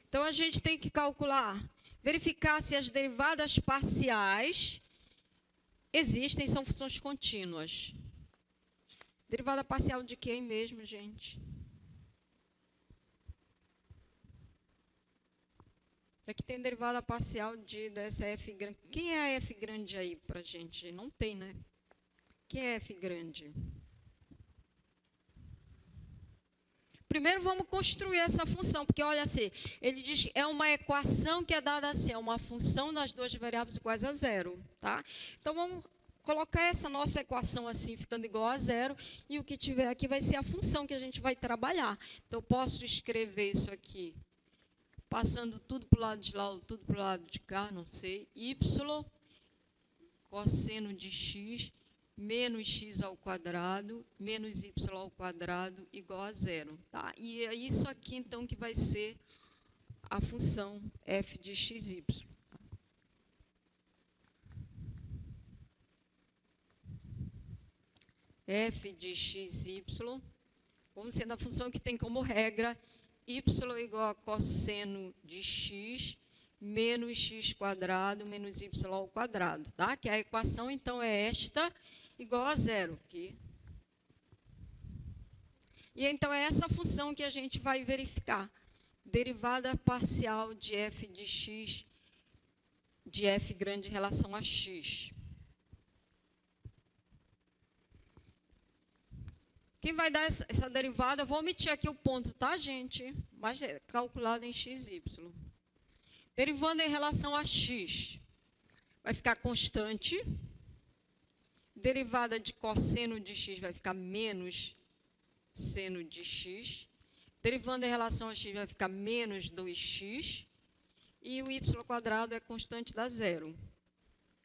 Então, a gente tem que calcular, verificar se as derivadas parciais existem, são funções contínuas. Derivada parcial de quem mesmo, gente? Aqui tem derivada parcial dessa f grande. Quem é a f grande aí para a gente? Não tem, né? Quem é f grande? Primeiro, vamos construir essa função, porque, olha assim, ele diz que é uma equação que é dada assim, é uma função das duas variáveis iguais a zero, tá? Então, vamos colocar essa nossa equação assim, ficando igual a zero, e o que tiver aqui vai ser a função que a gente vai trabalhar. Então, eu posso escrever isso aqui, passando tudo para o lado de lá, ou tudo para o lado de cá, não sei, y cosseno de x menos x ao quadrado, menos y ao quadrado, igual a zero. Tá? E é isso aqui, então, que vai ser a função f de xy. F de xy, como sendo a função que tem como regra y igual a cosseno de x menos x quadrado menos y ao quadrado. Tá? Que a equação, então, é esta, igual a zero. Aqui. E, então, é essa função que a gente vai verificar. Derivada parcial de f de x, de f grande em relação a x. Quem vai dar essa derivada, vou omitir aqui o ponto, tá, gente? Mas é calculado em xy. Derivando em relação a x, vai ficar constante. Derivada de cosseno de x vai ficar menos seno de x. Derivando em relação a x vai ficar menos 2x. E o y quadrado é constante da zero.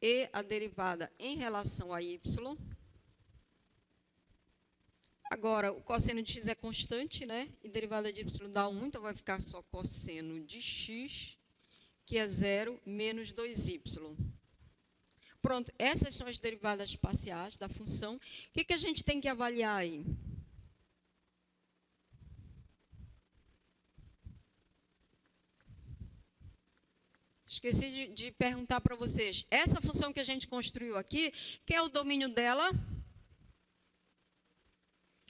E a derivada em relação a y... Agora, o cosseno de x é constante, né? E derivada de y dá 1, então vai ficar só cosseno de x, que é 0, menos 2y. Pronto, essas são as derivadas parciais da função. O que a gente tem que avaliar aí? Esqueci de perguntar para vocês. Essa função que a gente construiu aqui, que é o domínio dela...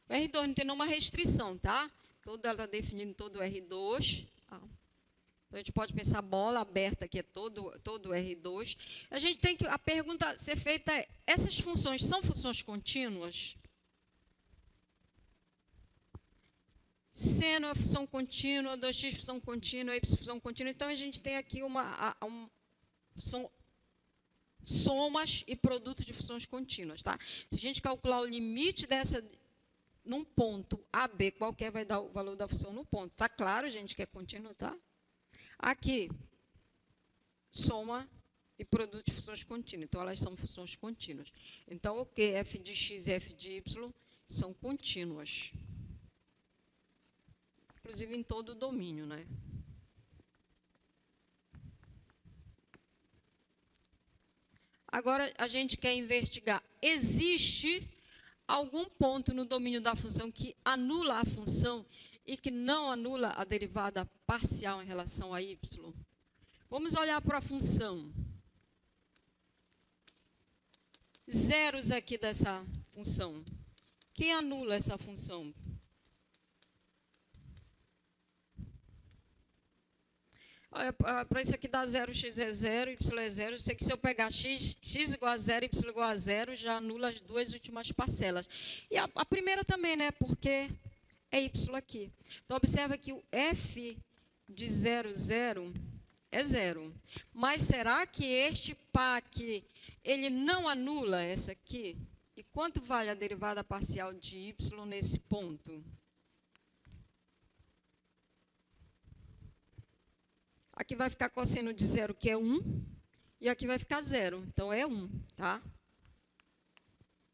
O R2 não tem nenhuma restrição, tá? Ela está definindo todo o R2. Então, a gente pode pensar bola aberta, que é todo o R2. A pergunta a ser feita é, essas funções são funções contínuas? Seno é função contínua, 2x função contínua, y função contínua. Então, a gente tem aqui são somas e produto de funções contínuas, tá? Se a gente calcular o limite dessa... num ponto AB, qualquer vai dar o valor da função no ponto. Está claro, gente, que é contínuo, tá? Aqui, soma e produto de funções contínuas. Então, elas são funções contínuas. Então, o que? F de x e f de y são contínuas. Inclusive, em todo o domínio, né? Agora, a gente quer investigar. Existe... algum ponto no domínio da função que anula a função e que não anula a derivada parcial em relação a y? Vamos olhar para a função. Zeros aqui dessa função. Quem anula essa função? Para isso aqui dá 0, x é 0, y é 0. Eu sei que se eu pegar x igual a 0, y igual a 0, já anula as duas últimas parcelas. E a primeira também, né? Porque é y aqui. Então, observa que o f de 0, 0 é 0. Mas será que este par aqui, ele não anula essa aqui? E quanto vale a derivada parcial de y nesse ponto? Aqui vai ficar cosseno de 0, que é 1, e aqui vai ficar 0, então é 1, tá?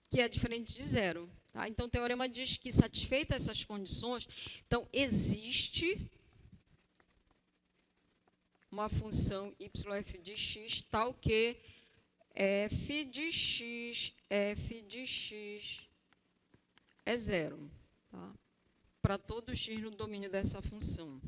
Que é diferente de 0. Tá? Então, o teorema diz que, satisfeitas essas condições, então, existe uma função yf de x tal que f de x é 0. Tá? Para todo x no domínio dessa função.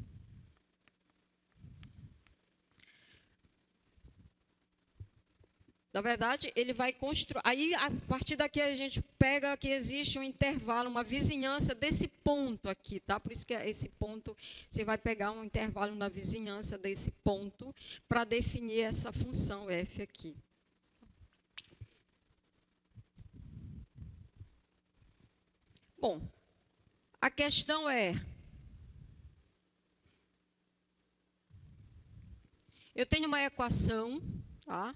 Na verdade, ele vai construir... Aí, a partir daqui, a gente pega que existe um intervalo, uma vizinhança desse ponto aqui, tá? Por isso que esse ponto, você vai pegar um intervalo na vizinhança desse ponto para definir essa função f aqui. Bom, a questão é... Eu tenho uma equação, tá?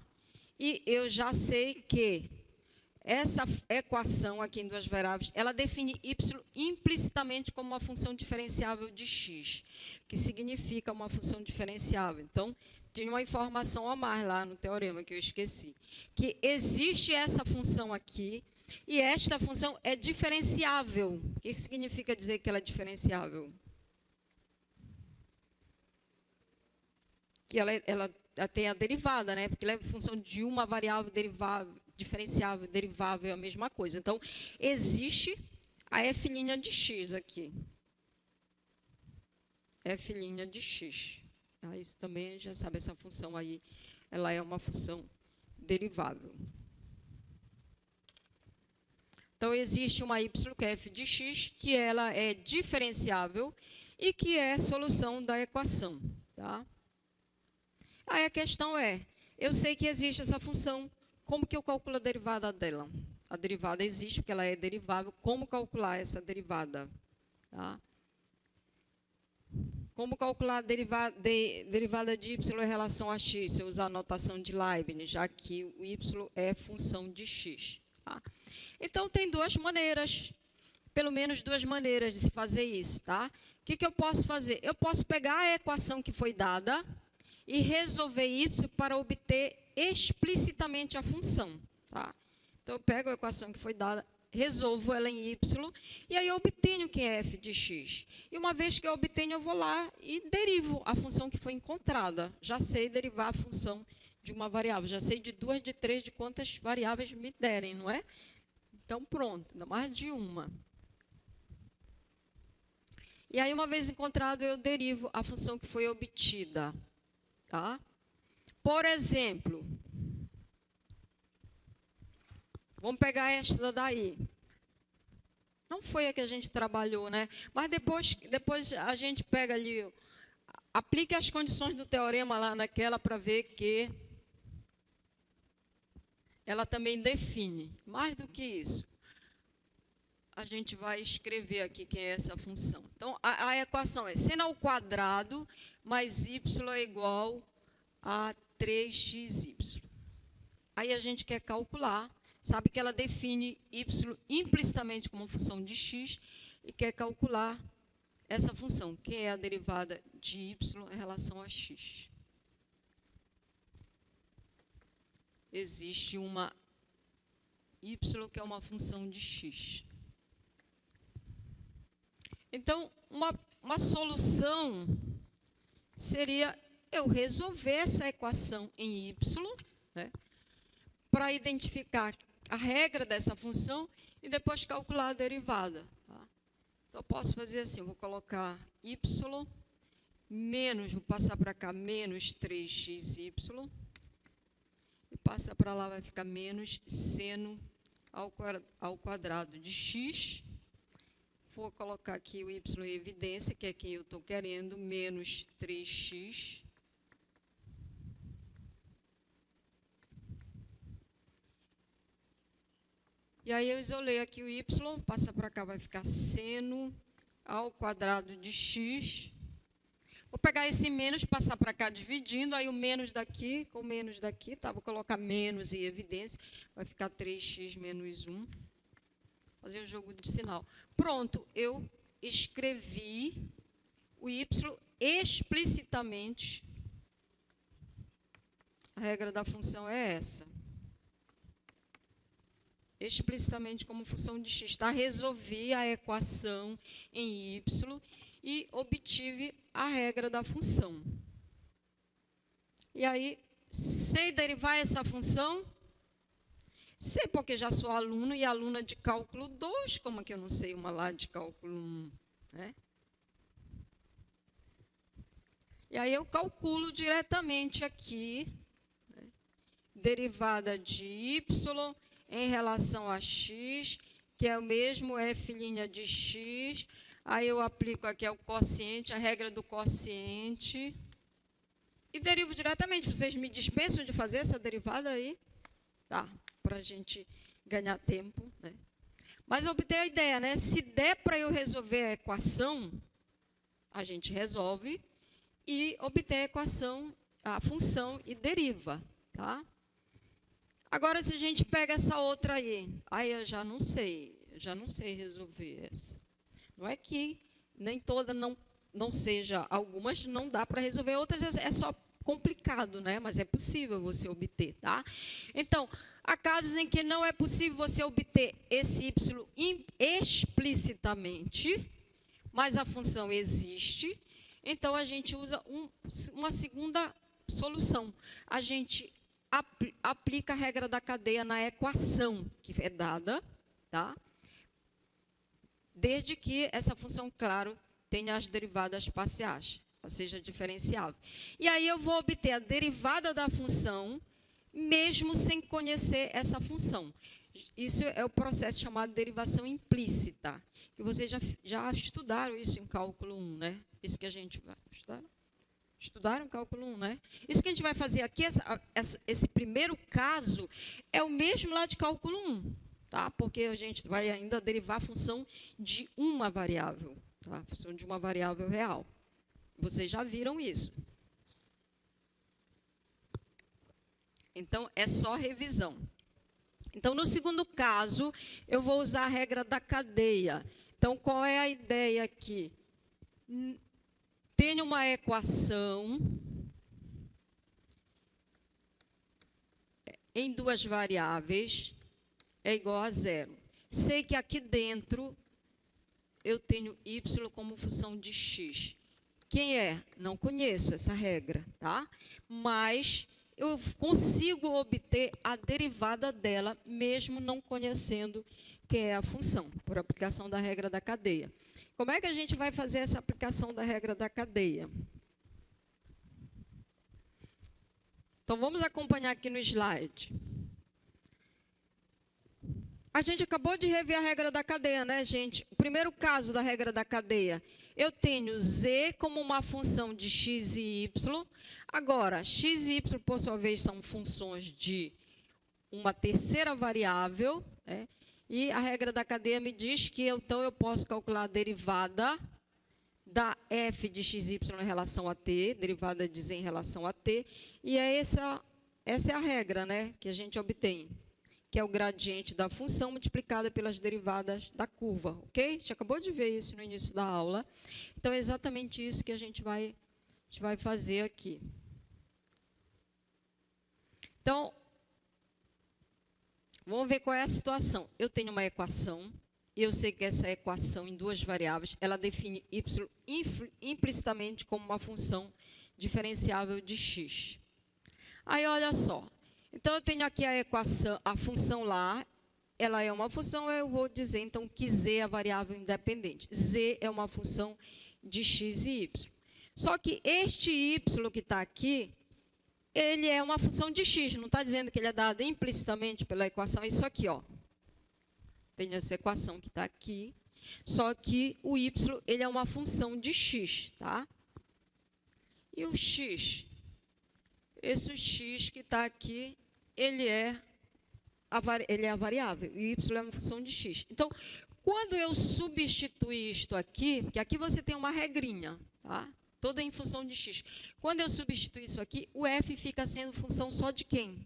E eu já sei que essa equação aqui em duas variáveis, ela define y implicitamente como uma função diferenciável de x, que significa uma função diferenciável. Então, tinha uma informação a mais lá no teorema que eu esqueci, que existe essa função aqui e esta função é diferenciável. O que significa dizer que ela é diferenciável? Que ela tem a derivada, né? Porque ela é função de uma variável diferenciável, derivável é a mesma coisa. Então, existe a f' de x aqui. F' de x. Tá? Isso também a gente já sabe, essa função aí, ela é uma função derivável. Então, existe uma y que é f de x, que ela é diferenciável e que é solução da equação. Tá? Aí a questão é, eu sei que existe essa função, como que eu calculo a derivada dela? A derivada existe, porque ela é derivável, como calcular essa derivada? Tá? Como calcular a derivada de y em relação a x, se eu usar a notação de Leibniz, já que o y é função de x. Tá? Então, tem duas maneiras, pelo menos duas maneiras de se fazer isso. Tá? O que eu posso fazer? Eu posso pegar a equação que foi dada e resolver y para obter explicitamente a função. Tá? Então, eu pego a equação que foi dada, resolvo ela em y, e aí eu obtenho que é f de x. E uma vez que eu obtenho, eu vou lá e derivo a função que foi encontrada. Já sei derivar a função de uma variável, já sei de 2, de 3, de quantas variáveis me derem, não é? Então, pronto, ainda mais de uma. E aí, uma vez encontrado, eu derivo a função que foi obtida. Tá? Por exemplo, vamos pegar esta daí. Não foi a que a gente trabalhou, né? Mas depois a gente pega ali, aplica as condições do teorema lá naquela para ver que ela também define. Mais do que isso, a gente vai escrever aqui quem é essa função. Então, a equação é seno ao quadrado mais y é igual a 3xy. Aí a gente quer calcular, sabe que ela define y implicitamente como função de x e quer calcular essa função, que é a derivada de y em relação a x. Existe uma y que é uma função de x. Então, uma solução seria eu resolver essa equação em y, né, para identificar a regra dessa função e depois calcular a derivada. Tá? Então, eu posso fazer assim, eu vou colocar y menos, vou passar para cá, menos 3xy, e passa para lá, vai ficar menos seno ao quadrado de x. Vou colocar aqui o y em evidência, que é quem eu estou querendo, menos 3x. E aí eu isolei aqui o y, passa para cá, vai ficar seno ao quadrado de x. Vou pegar esse menos, passar para cá dividindo, aí o menos daqui com o menos daqui, tá? Vou colocar menos em evidência, vai ficar 3x menos 1. Fazer o jogo de sinal. Pronto, eu escrevi o y explicitamente. A regra da função é essa. Explicitamente como função de x, tá? Resolvi a equação em y e obtive a regra da função. E aí, sei derivar essa função? Sei porque já sou aluno e aluna de cálculo 2, como é que eu não sei uma lá de cálculo 1, né? E aí eu calculo diretamente aqui, né, derivada de y em relação a x, que é o mesmo f' de x. Aí eu aplico aqui o quociente, a regra do quociente. E derivo diretamente. Vocês me dispensam de fazer essa derivada aí? Tá, para a gente ganhar tempo, né? Mas obter a ideia, né? Se der para eu resolver a equação, a gente resolve e obter a equação, a função e deriva, tá? Agora, se a gente pega essa outra aí eu já não sei resolver essa. Não é que nem toda não seja, algumas não dá para resolver, outras é só complicado, né? Mas é possível você obter, tá? Então, há casos em que não é possível você obter esse y explicitamente, mas a função existe, então a gente usa uma segunda solução. A gente aplica a regra da cadeia na equação que é dada, tá? Desde que essa função, claro, tenha as derivadas parciais, ou seja, diferenciável. E aí eu vou obter a derivada da função, mesmo sem conhecer essa função. Isso é o processo chamado derivação implícita, que vocês já estudaram isso em cálculo 1, né? Isso que a gente vai estudar. Estudaram cálculo 1, né? Isso que a gente vai fazer aqui, esse primeiro caso, é o mesmo lá de cálculo 1, tá? Porque a gente vai ainda derivar a função de uma variável, tá? A função de uma variável real. Vocês já viram isso. Então, é só revisão. Então, no segundo caso, eu vou usar a regra da cadeia. Então, qual é a ideia aqui? Tenho uma equação em duas variáveis é igual a zero. Sei que aqui dentro eu tenho y como função de x. Quem é? Não conheço essa regra, tá? Mas eu consigo obter a derivada dela, mesmo não conhecendo quem é a função, por aplicação da regra da cadeia. Como é que a gente vai fazer essa aplicação da regra da cadeia? Então, vamos acompanhar aqui no slide. A gente acabou de rever a regra da cadeia, né, gente? O primeiro caso da regra da cadeia, eu tenho z como uma função de x e y. Agora, x e y, por sua vez, são funções de uma terceira variável, né? E a regra da cadeia me diz que, então, eu posso calcular a derivada da f de xy em relação a t, derivada de z em relação a t, e essa é a regra, né, que a gente obtém, que é o gradiente da função multiplicada pelas derivadas da curva, ok? A gente acabou de ver isso no início da aula. Então, é exatamente isso que a gente vai fazer aqui. Então, vamos ver qual é a situação. Eu tenho uma equação, e eu sei que essa equação em duas variáveis, ela define y implicitamente como uma função diferenciável de x. Aí, olha só. Então, eu tenho aqui a equação, a função lá, ela é uma função, eu vou dizer, então, que z é a variável independente. Z é uma função de x e y. Só que este y que está aqui, ele é uma função de x, não está dizendo que ele é dado implicitamente pela equação, é isso aqui, ó. Tem essa equação que está aqui, só que o y, ele é uma função de x, tá? E o x, esse x que está aqui, ele é a variável, e y é uma função de x. Então, Quando eu substituir isto aqui, que aqui você tem uma regrinha, tá? Toda em função de x. Quando eu substituir isso aqui, o f fica sendo função só de quem?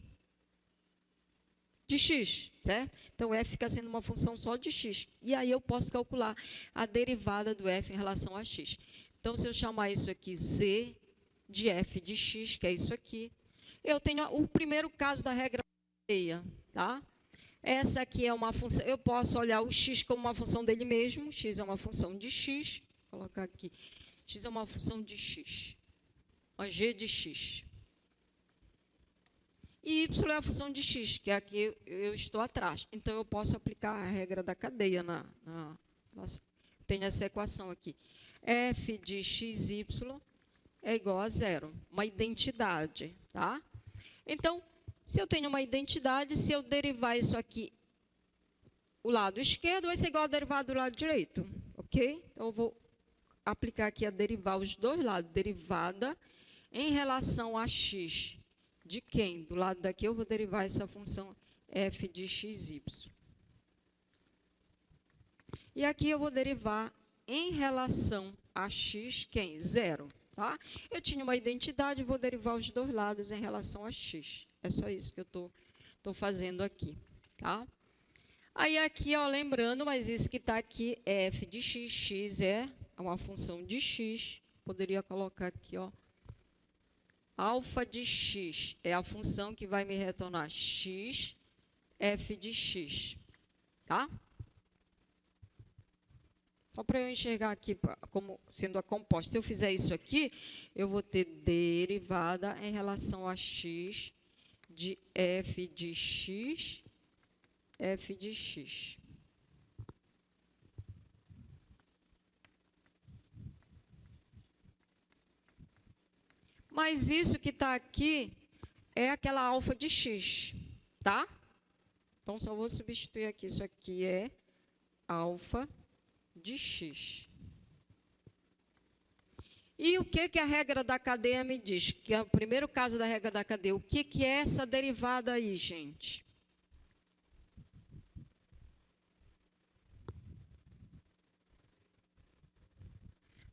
De x, certo? Então, o f fica sendo uma função só de x. E aí eu posso calcular a derivada do f em relação a x. Então, se eu chamar isso aqui z de f de x, que é isso aqui, eu tenho o primeiro caso da regra da cadeia, tá? Essa aqui é uma função, eu posso olhar o x como uma função dele mesmo, x é uma função de x, vou colocar aqui, x é uma função de x, uma g de x. E y é a função de x, que é aqui eu estou atrás. Então, eu posso aplicar a regra da cadeia, tem essa equação aqui. F de xy é igual a zero, uma identidade, tá? Então, se eu tenho uma identidade, se eu derivar isso aqui, o lado esquerdo vai ser igual a derivada do lado direito, ok? Então, eu vou aplicar aqui a derivar os dois lados, derivada em relação a x. De quem? Do lado daqui eu vou derivar essa função f de xy. E aqui eu vou derivar em relação a x, quem? Zero. Tá? Eu tinha uma identidade, vou derivar os dois lados em relação a x. É só isso que eu estou fazendo aqui. Tá? Aí aqui, ó, lembrando, mas isso que está aqui é f de x, x é uma função de x. Poderia colocar aqui, ó, alfa de x é a função que vai me retornar x, f de x. Tá? Só para eu enxergar aqui como sendo a composta. Se eu fizer isso aqui, eu vou ter derivada em relação a x de f de x, f de x. Mas isso que está aqui é aquela alfa de x, tá? Então, só vou substituir aqui. Isso aqui é alfa de x. E o que a regra da cadeia me diz? Que é o primeiro caso da regra da cadeia. O que é essa derivada aí, gente?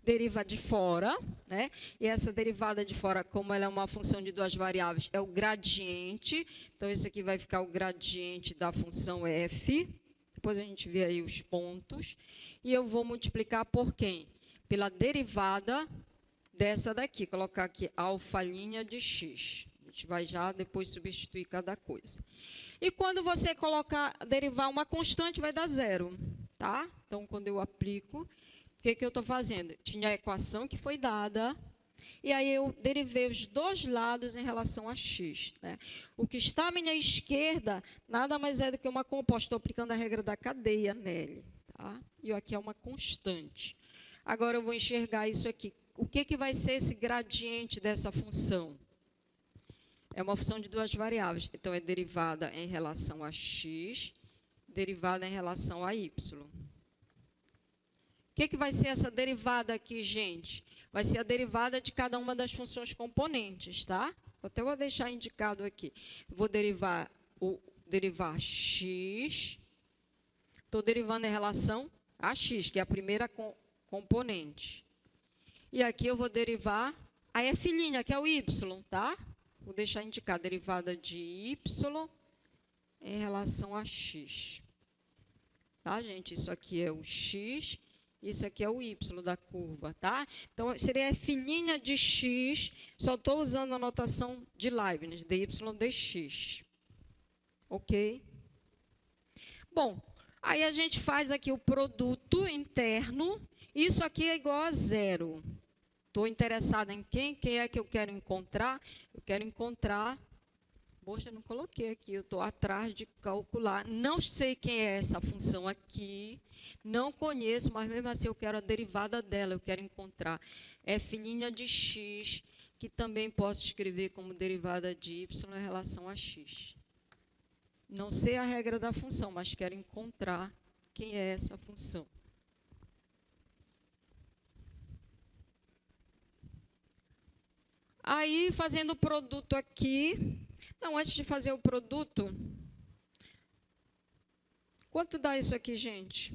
Deriva de fora, né? E essa derivada de fora, como ela é uma função de duas variáveis, é o gradiente. Então, esse aqui vai ficar o gradiente da função f. Depois a gente vê aí os pontos. E eu vou multiplicar por quem? Pela derivada dessa daqui. Colocar aqui alfa' de x. A gente vai já depois substituir cada coisa. E quando você derivar uma constante, vai dar zero. Tá? Então, quando eu aplico, o que eu estou fazendo? Tinha a equação que foi dada, e aí eu derivei os dois lados em relação a x. Né? O que está à minha esquerda, nada mais é do que uma composta. Estou aplicando a regra da cadeia nele. Tá? E aqui é uma constante. Agora, eu vou enxergar isso aqui. O que vai ser esse gradiente dessa função? É uma função de duas variáveis. Então, é derivada em relação a x, derivada em relação a y. O que vai ser essa derivada aqui, gente? Vai ser a derivada de cada uma das funções componentes, tá? Até vou deixar indicado aqui. Vou derivar x. Estou derivando em relação a x, que é a primeira componente. E aqui eu vou derivar a f', que é o y, tá? Vou deixar indicado a derivada de y em relação a x. Tá, gente? Isso aqui é o x. Isso aqui é o y da curva, tá? Então, seria f' de x, só estou usando a notação de Leibniz, dy dx. Ok? Bom, aí a gente faz aqui o produto interno, isso aqui é igual a zero. Estou interessada em quem é que eu quero encontrar? Eu quero encontrar... Poxa, eu não coloquei aqui, eu estou atrás de calcular. Não sei quem é essa função aqui, não conheço, mas mesmo assim eu quero a derivada dela, eu quero encontrar f' de x, que também posso escrever como derivada de y em relação a x. Não sei a regra da função, mas quero encontrar quem é essa função. Aí, fazendo o produto aqui... Não, antes de fazer o produto, quanto dá isso aqui, gente?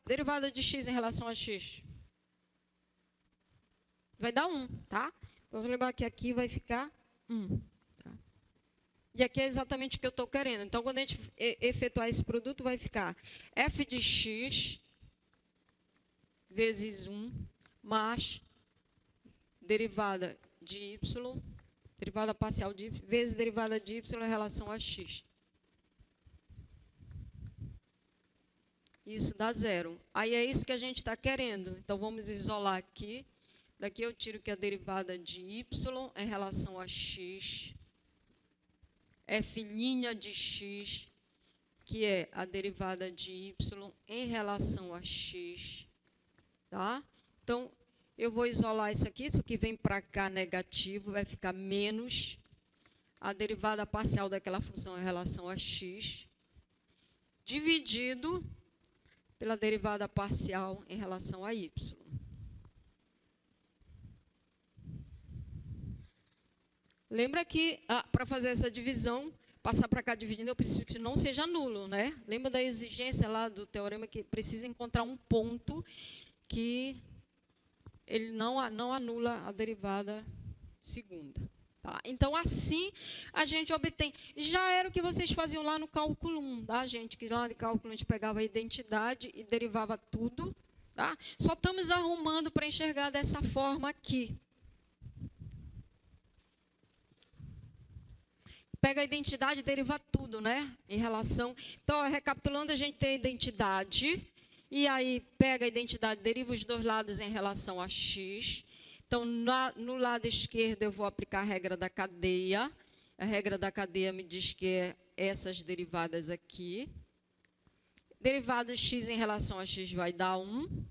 Derivada de x em relação a x. Vai dar 1, tá? Então, vamos lembrar que aqui vai ficar 1. Tá? E aqui é exatamente o que eu estou querendo. Então, quando a gente efetuar esse produto, vai ficar f de x vezes 1 mais derivada de y, derivada parcial de y, vezes derivada de y em relação a x. Isso dá 0. Aí é isso que a gente está querendo. Então, vamos isolar aqui. Daqui eu tiro que a derivada de y em relação a x, f' de x, que é a derivada de y em relação a x. Tá? Então, eu vou isolar isso aqui vem para cá negativo, vai ficar menos a derivada parcial daquela função em relação a x, dividido pela derivada parcial em relação a y. Lembra que, para fazer essa divisão, passar para cá dividindo, eu preciso que não seja nulo, né? Lembra da exigência lá do teorema que precisa encontrar um ponto que ele não anula a derivada segunda. Tá? Então, assim, a gente obtém. Já era o que vocês faziam lá no cálculo 1, tá, gente? Que lá no cálculo a gente pegava a identidade e derivava tudo. Tá? Só estamos arrumando para enxergar dessa forma aqui. Pega a identidade e deriva tudo, né? Em relação. Então, recapitulando, a gente tem a identidade. E aí, pega a identidade, deriva os dois lados em relação a x. Então, no lado esquerdo, eu vou aplicar a regra da cadeia. A regra da cadeia me diz que é essas derivadas aqui. Derivada de x em relação a x vai dar 1.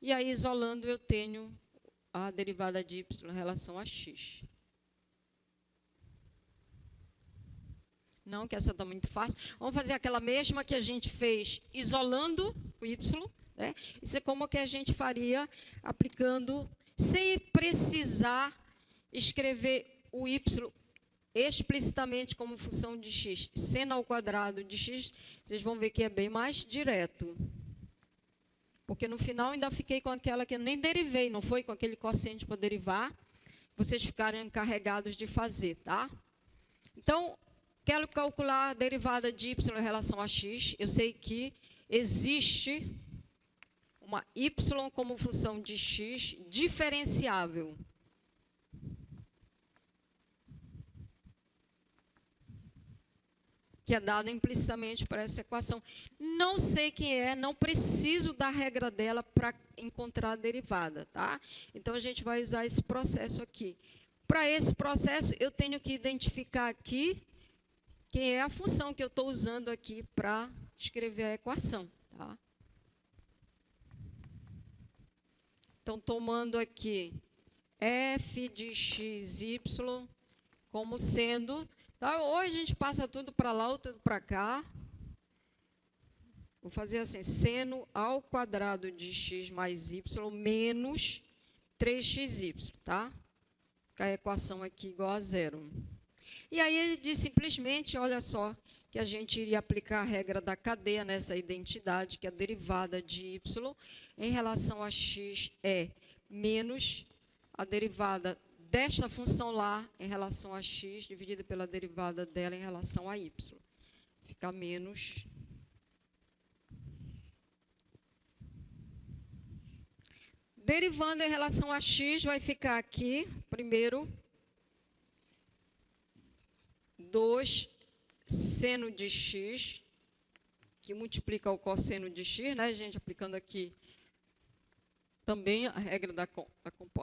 E aí, isolando, eu tenho a derivada de y em relação a x. Não, que essa está muito fácil. Vamos fazer aquela mesma que a gente fez isolando o y. Né? Isso é como que a gente faria aplicando, sem precisar escrever o y explicitamente como função de x. Seno ao quadrado de x, vocês vão ver que é bem mais direto. Porque no final ainda fiquei com aquela que eu nem derivei, não foi? Com aquele quociente para derivar. Vocês ficaram encarregados de fazer, tá? Então, quero calcular a derivada de y em relação a x. Eu sei que existe uma y como função de x diferenciável. Que é dada implicitamente para essa equação. Não sei quem é, não preciso da regra dela para encontrar a derivada, tá? Então, a gente vai usar esse processo aqui. Para esse processo, eu tenho que identificar aqui quem é a função que eu estou usando aqui para escrever a equação. Tá? Então, tomando aqui f de xy como sendo... Tá? Hoje a gente passa tudo para lá ou tudo para cá. Vou fazer assim, seno ao quadrado de x mais y menos 3xy. Tá? Fica a equação aqui igual a 0. E aí ele diz simplesmente, olha só, que a gente iria aplicar a regra da cadeia nessa identidade, que a derivada de y em relação a x é menos a derivada desta função lá em relação a x, dividida pela derivada dela em relação a y. Fica menos. Derivando em relação a x, vai ficar aqui, primeiro, 2 seno de x, que multiplica o cosseno de x, né, gente? Aplicando aqui também a regra da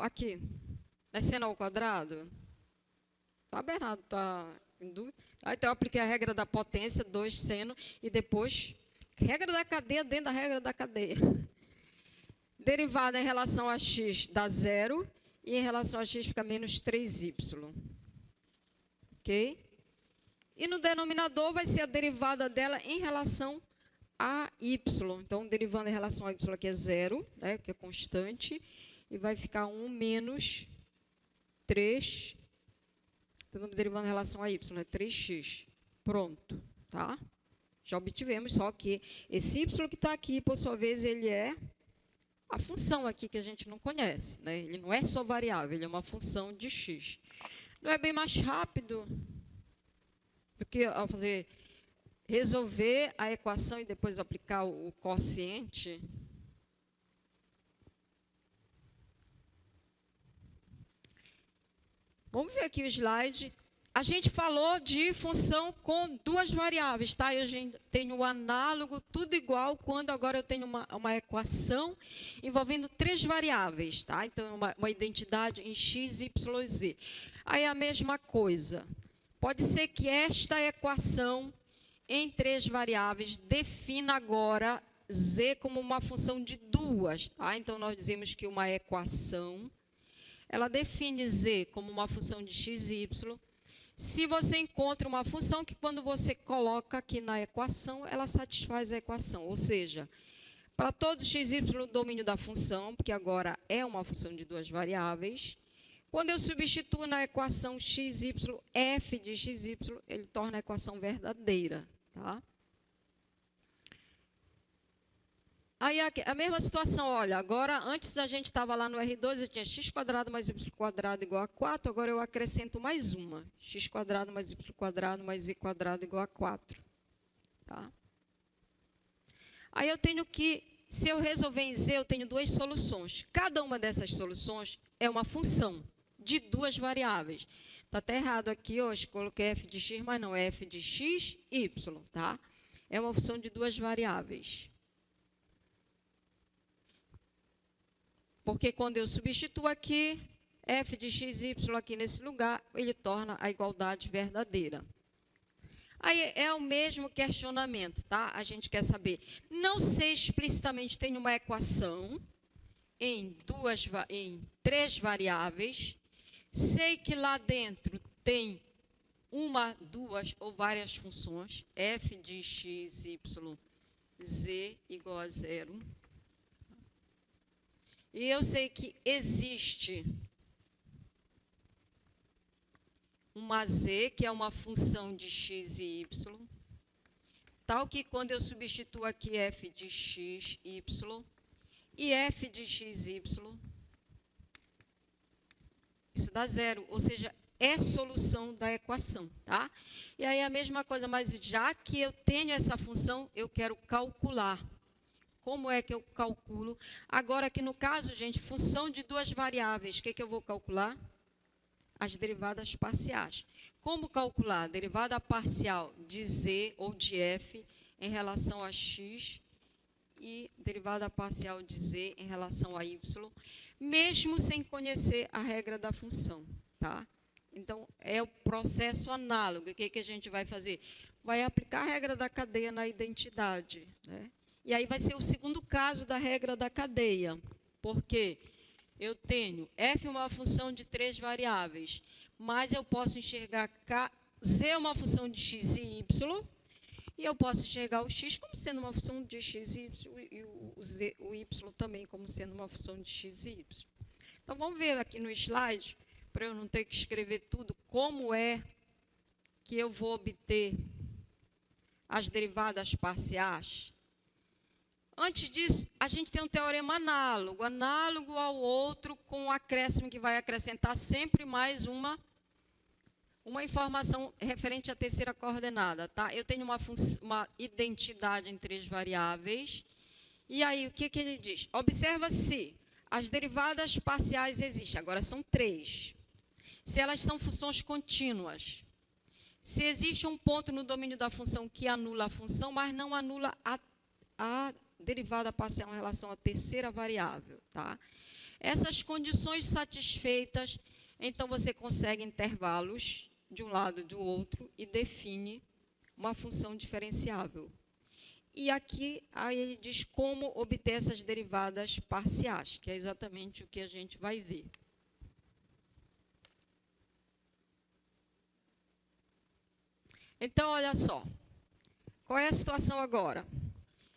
aqui, é seno ao quadrado? Está Bernardo, está em dúvida? Então, eu apliquei a regra da potência, 2 seno, e depois, regra da cadeia dentro da regra da cadeia. Derivada em relação a x dá 0, e em relação a x fica menos 3y. Ok? E no denominador vai ser a derivada dela em relação a y. Então, derivando em relação a y aqui é 0, né, que é constante. E vai ficar 1 menos 3. Então, derivando em relação a y, é 3x. Pronto, tá? Já obtivemos, só que esse y que está aqui, por sua vez, ele é a função aqui que a gente não conhece, né? Ele não é só variável, ele é uma função de x. Não é bem mais rápido do que ao resolver a equação e depois aplicar o quociente? Vamos ver aqui o slide. A gente falou de função com duas variáveis, tá? Eu tenho o análogo, tudo igual, quando agora eu tenho uma equação envolvendo três variáveis, tá? Então, uma identidade em x, y e z. Aí, a mesma coisa. Pode ser que esta equação em três variáveis defina agora z como uma função de duas, tá? Então, nós dizemos que uma equação, ela define z como uma função de x e y, se você encontra uma função que, quando você coloca aqui na equação, ela satisfaz a equação. Ou seja, para todo x e y, o domínio da função, porque agora é uma função de duas variáveis, quando eu substituo na equação x, y, f de x, y, ele torna a equação verdadeira. Tá? Aí a mesma situação, olha, agora antes a gente estava lá no R2, eu tinha x² mais y² igual a 4, agora eu acrescento mais uma, x² mais y² mais z² igual a 4. Tá? Aí eu tenho que, se eu resolver em z, eu tenho duas soluções. Cada uma dessas soluções é uma função de duas variáveis. Está até errado aqui, eu coloquei f de x, mas não, é f de x, y. Tá? É uma função de duas variáveis. Porque quando eu substituo aqui, f de x, y aqui nesse lugar, ele torna a igualdade verdadeira. Aí é o mesmo questionamento, tá? A gente quer saber, não sei explicitamente, tem uma equação em três variáveis, sei que lá dentro tem uma, duas ou várias funções, f de x, y, z igual a 0. E eu sei que existe uma z, que é uma função de x e y, tal que quando eu substituo aqui f de x, y, e f de x, y, isso dá 0, ou seja, é solução da equação, tá? E aí a mesma coisa, mas já que eu tenho essa função, eu quero calcular. Como é que eu calculo? Agora, aqui no caso, gente, função de duas variáveis. O que eu vou calcular? As derivadas parciais. Como calcular a derivada parcial de z ou de f em relação a x e derivada parcial de z em relação a y, mesmo sem conhecer a regra da função, tá? Então, é o processo análogo. O que a gente vai fazer? Vai aplicar a regra da cadeia na identidade, né? E aí vai ser o segundo caso da regra da cadeia, porque eu tenho f uma função de três variáveis, mas eu posso enxergar z é uma função de x e y, e eu posso enxergar o x como sendo uma função de x e y, e o y também como sendo uma função de x e y. Então, vamos ver aqui no slide, para eu não ter que escrever tudo, como é que eu vou obter as derivadas parciais. Antes disso, a gente tem um teorema análogo ao outro, com um acréscimo que vai acrescentar sempre mais uma informação referente à terceira coordenada. Tá? Eu tenho uma identidade em três variáveis, e aí o que ele diz? Observa se as derivadas parciais existem, agora são três. Se elas são funções contínuas. Se existe um ponto no domínio da função que anula a função, mas não anula a derivada parcial em relação à terceira variável. Tá? Essas condições satisfeitas, então você consegue intervalos de um lado e do outro e define uma função diferenciável. E aqui aí ele diz como obter essas derivadas parciais, que é exatamente o que a gente vai ver. Então, olha só, qual é a situação agora?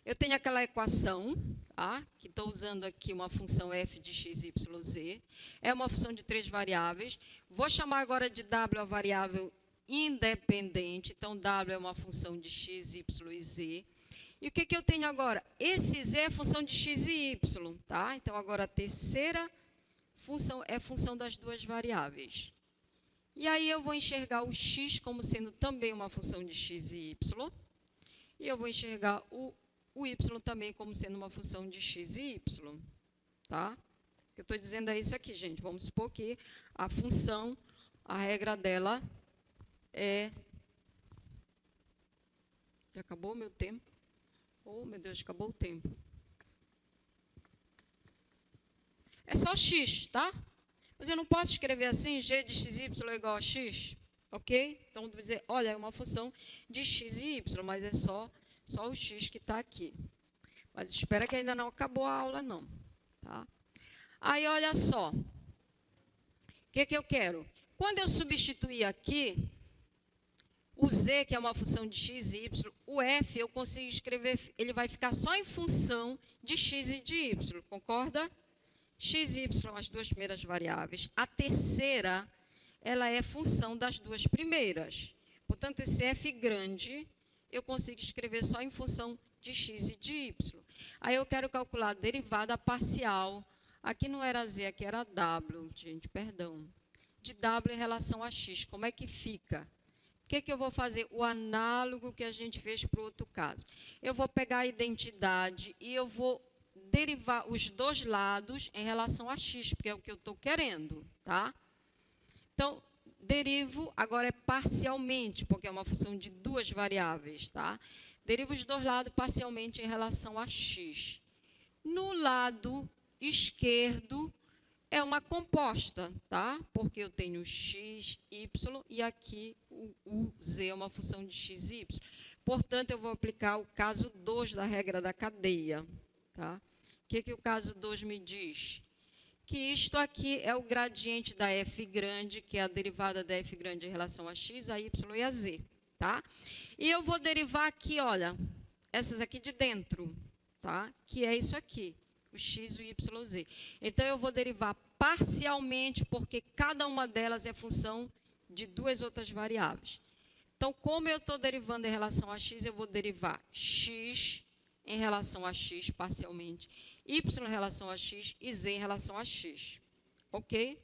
Eu tenho aquela equação, tá? Que estou usando aqui uma função f de x, y, z. É uma função de três variáveis. Vou chamar agora de w a variável independente. Então, W é uma função de x, y e z. E o que eu tenho agora? Esse z é função de x e y, tá? Então, agora a terceira função é função das duas variáveis. E aí eu vou enxergar o x como sendo também uma função de x e y. E eu vou enxergar o y também como sendo uma função de x e y. Tá? O que eu estou dizendo é isso aqui, gente. Vamos supor que a função, a regra dela é... Já acabou o meu tempo? Oh, meu Deus, acabou o tempo. É só x, tá? Mas eu não posso escrever assim, g de xy é igual a x, ok? Então, vou dizer, olha, é uma função de x e y, mas é só o x que está aqui. Mas espera que ainda não acabou a aula, não. Tá? Aí, olha só. O que eu quero? Quando eu substituir aqui, o z, que é uma função de x e y, o f, eu consigo escrever, ele vai ficar só em função de x e de y, concorda? X e y, as duas primeiras variáveis. A terceira, ela é função das duas primeiras. Portanto, esse f grande, eu consigo escrever só em função de x e de y. Aí eu quero calcular a derivada parcial. Aqui não era z, aqui era w, gente, perdão. De w em relação a x. Como é que fica? O que eu vou fazer? O análogo que a gente fez para o outro caso. Eu vou pegar a identidade e eu vou derivar os dois lados em relação a x, porque é o que eu estou querendo, tá? Então, derivo, agora é parcialmente, porque é uma função de duas variáveis, tá? Derivo os dois lados parcialmente em relação a x. No lado esquerdo é uma composta, tá? Porque eu tenho x, y e aqui o z é uma função de x e y. Portanto, eu vou aplicar o caso 2 da regra da cadeia, tá? O que o caso 2 me diz? Que isto aqui é o gradiente da f grande, que é a derivada da f grande em relação a x, a y e a z. Tá? E eu vou derivar aqui, olha, essas aqui de dentro, tá? Que é isso aqui, o x, o y, o z. Então, eu vou derivar parcialmente, porque cada uma delas é função de duas outras variáveis. Então, como eu estou derivando em relação a x, eu vou derivar x em relação a x parcialmente, y em relação a x e z em relação a x. Ok?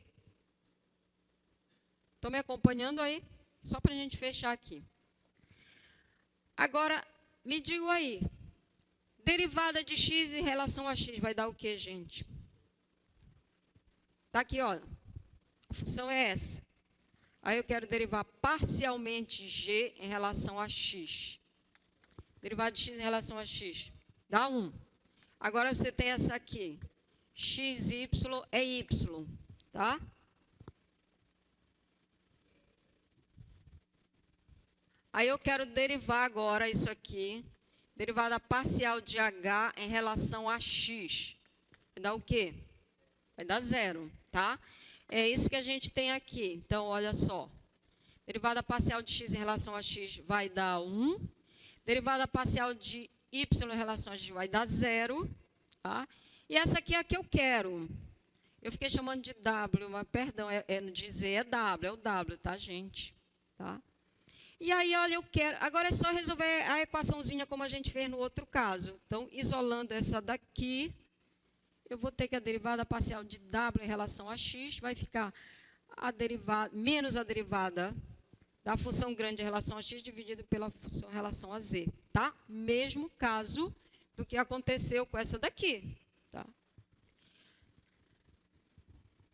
Estão me acompanhando aí? Só para a gente fechar aqui. Agora, me digam aí, derivada de x em relação a x vai dar o quê, gente? Está aqui, olha, a função é essa. Aí eu quero derivar parcialmente g em relação a x. Derivada de x em relação a x, dá 1. Agora você tem essa aqui, xy é y, tá? Aí eu quero derivar agora isso aqui, derivada parcial de h em relação a x. Vai dar o quê? Vai dar 0, tá? É isso que a gente tem aqui. Então, olha só. Derivada parcial de x em relação a x vai dar 1. Derivada parcial de y em relação a x vai dar 0. Tá? E essa aqui é a que eu quero. Eu fiquei chamando de w, mas perdão, de z é w, é o w, tá, gente? Tá? E aí, olha, eu quero... Agora é só resolver a equaçãozinha como a gente fez no outro caso. Então, isolando essa daqui, eu vou ter que a derivada parcial de w em relação a x vai ficar a derivada, menos a derivada da função grande em relação a x dividido pela função em relação a z. Tá? Mesmo caso do que aconteceu com essa daqui. Tá?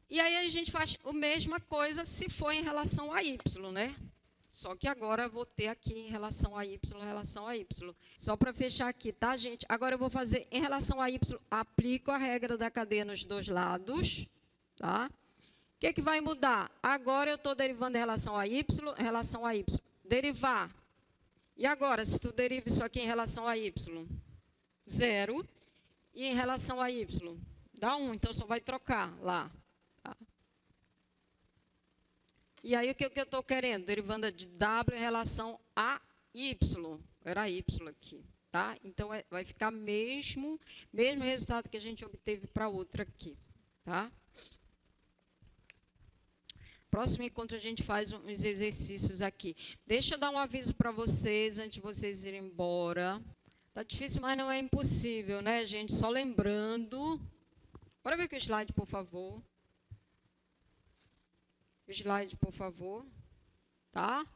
E aí a gente faz a mesma coisa se for em relação a y, né? Só que agora eu vou ter aqui em relação a y, em relação a y. Só para fechar aqui, tá, gente? Agora eu vou fazer em relação a y, aplico a regra da cadeia nos dois lados, tá? O que vai mudar? Agora eu estou derivando em relação a y, em relação a y. Derivar. E agora, se tu deriva isso aqui em relação a y? 0. E em relação a y? Dá 1, então só vai trocar lá. Tá? E aí, o que eu estou querendo? Derivando de w em relação a y. Era y aqui. Tá? Então, vai ficar mesmo resultado que a gente obteve para outra aqui. Tá? Próximo encontro a gente faz uns exercícios aqui. Deixa eu dar um aviso para vocês, antes de vocês irem embora. Tá difícil, mas não é impossível, né, gente? Só lembrando. Bora ver aqui o slide, por favor. O slide, por favor. Tá?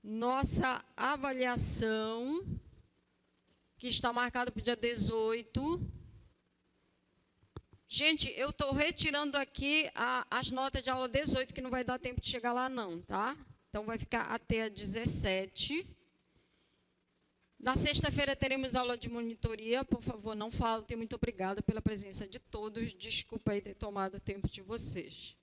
Nossa avaliação, que está marcada para o dia 18. Gente, eu estou retirando aqui as notas de aula 18, que não vai dar tempo de chegar lá não, tá? Então, vai ficar até a 17. Na sexta-feira teremos aula de monitoria. Por favor, não faltem. Muito obrigada pela presença de todos. Desculpa aí ter tomado o tempo de vocês.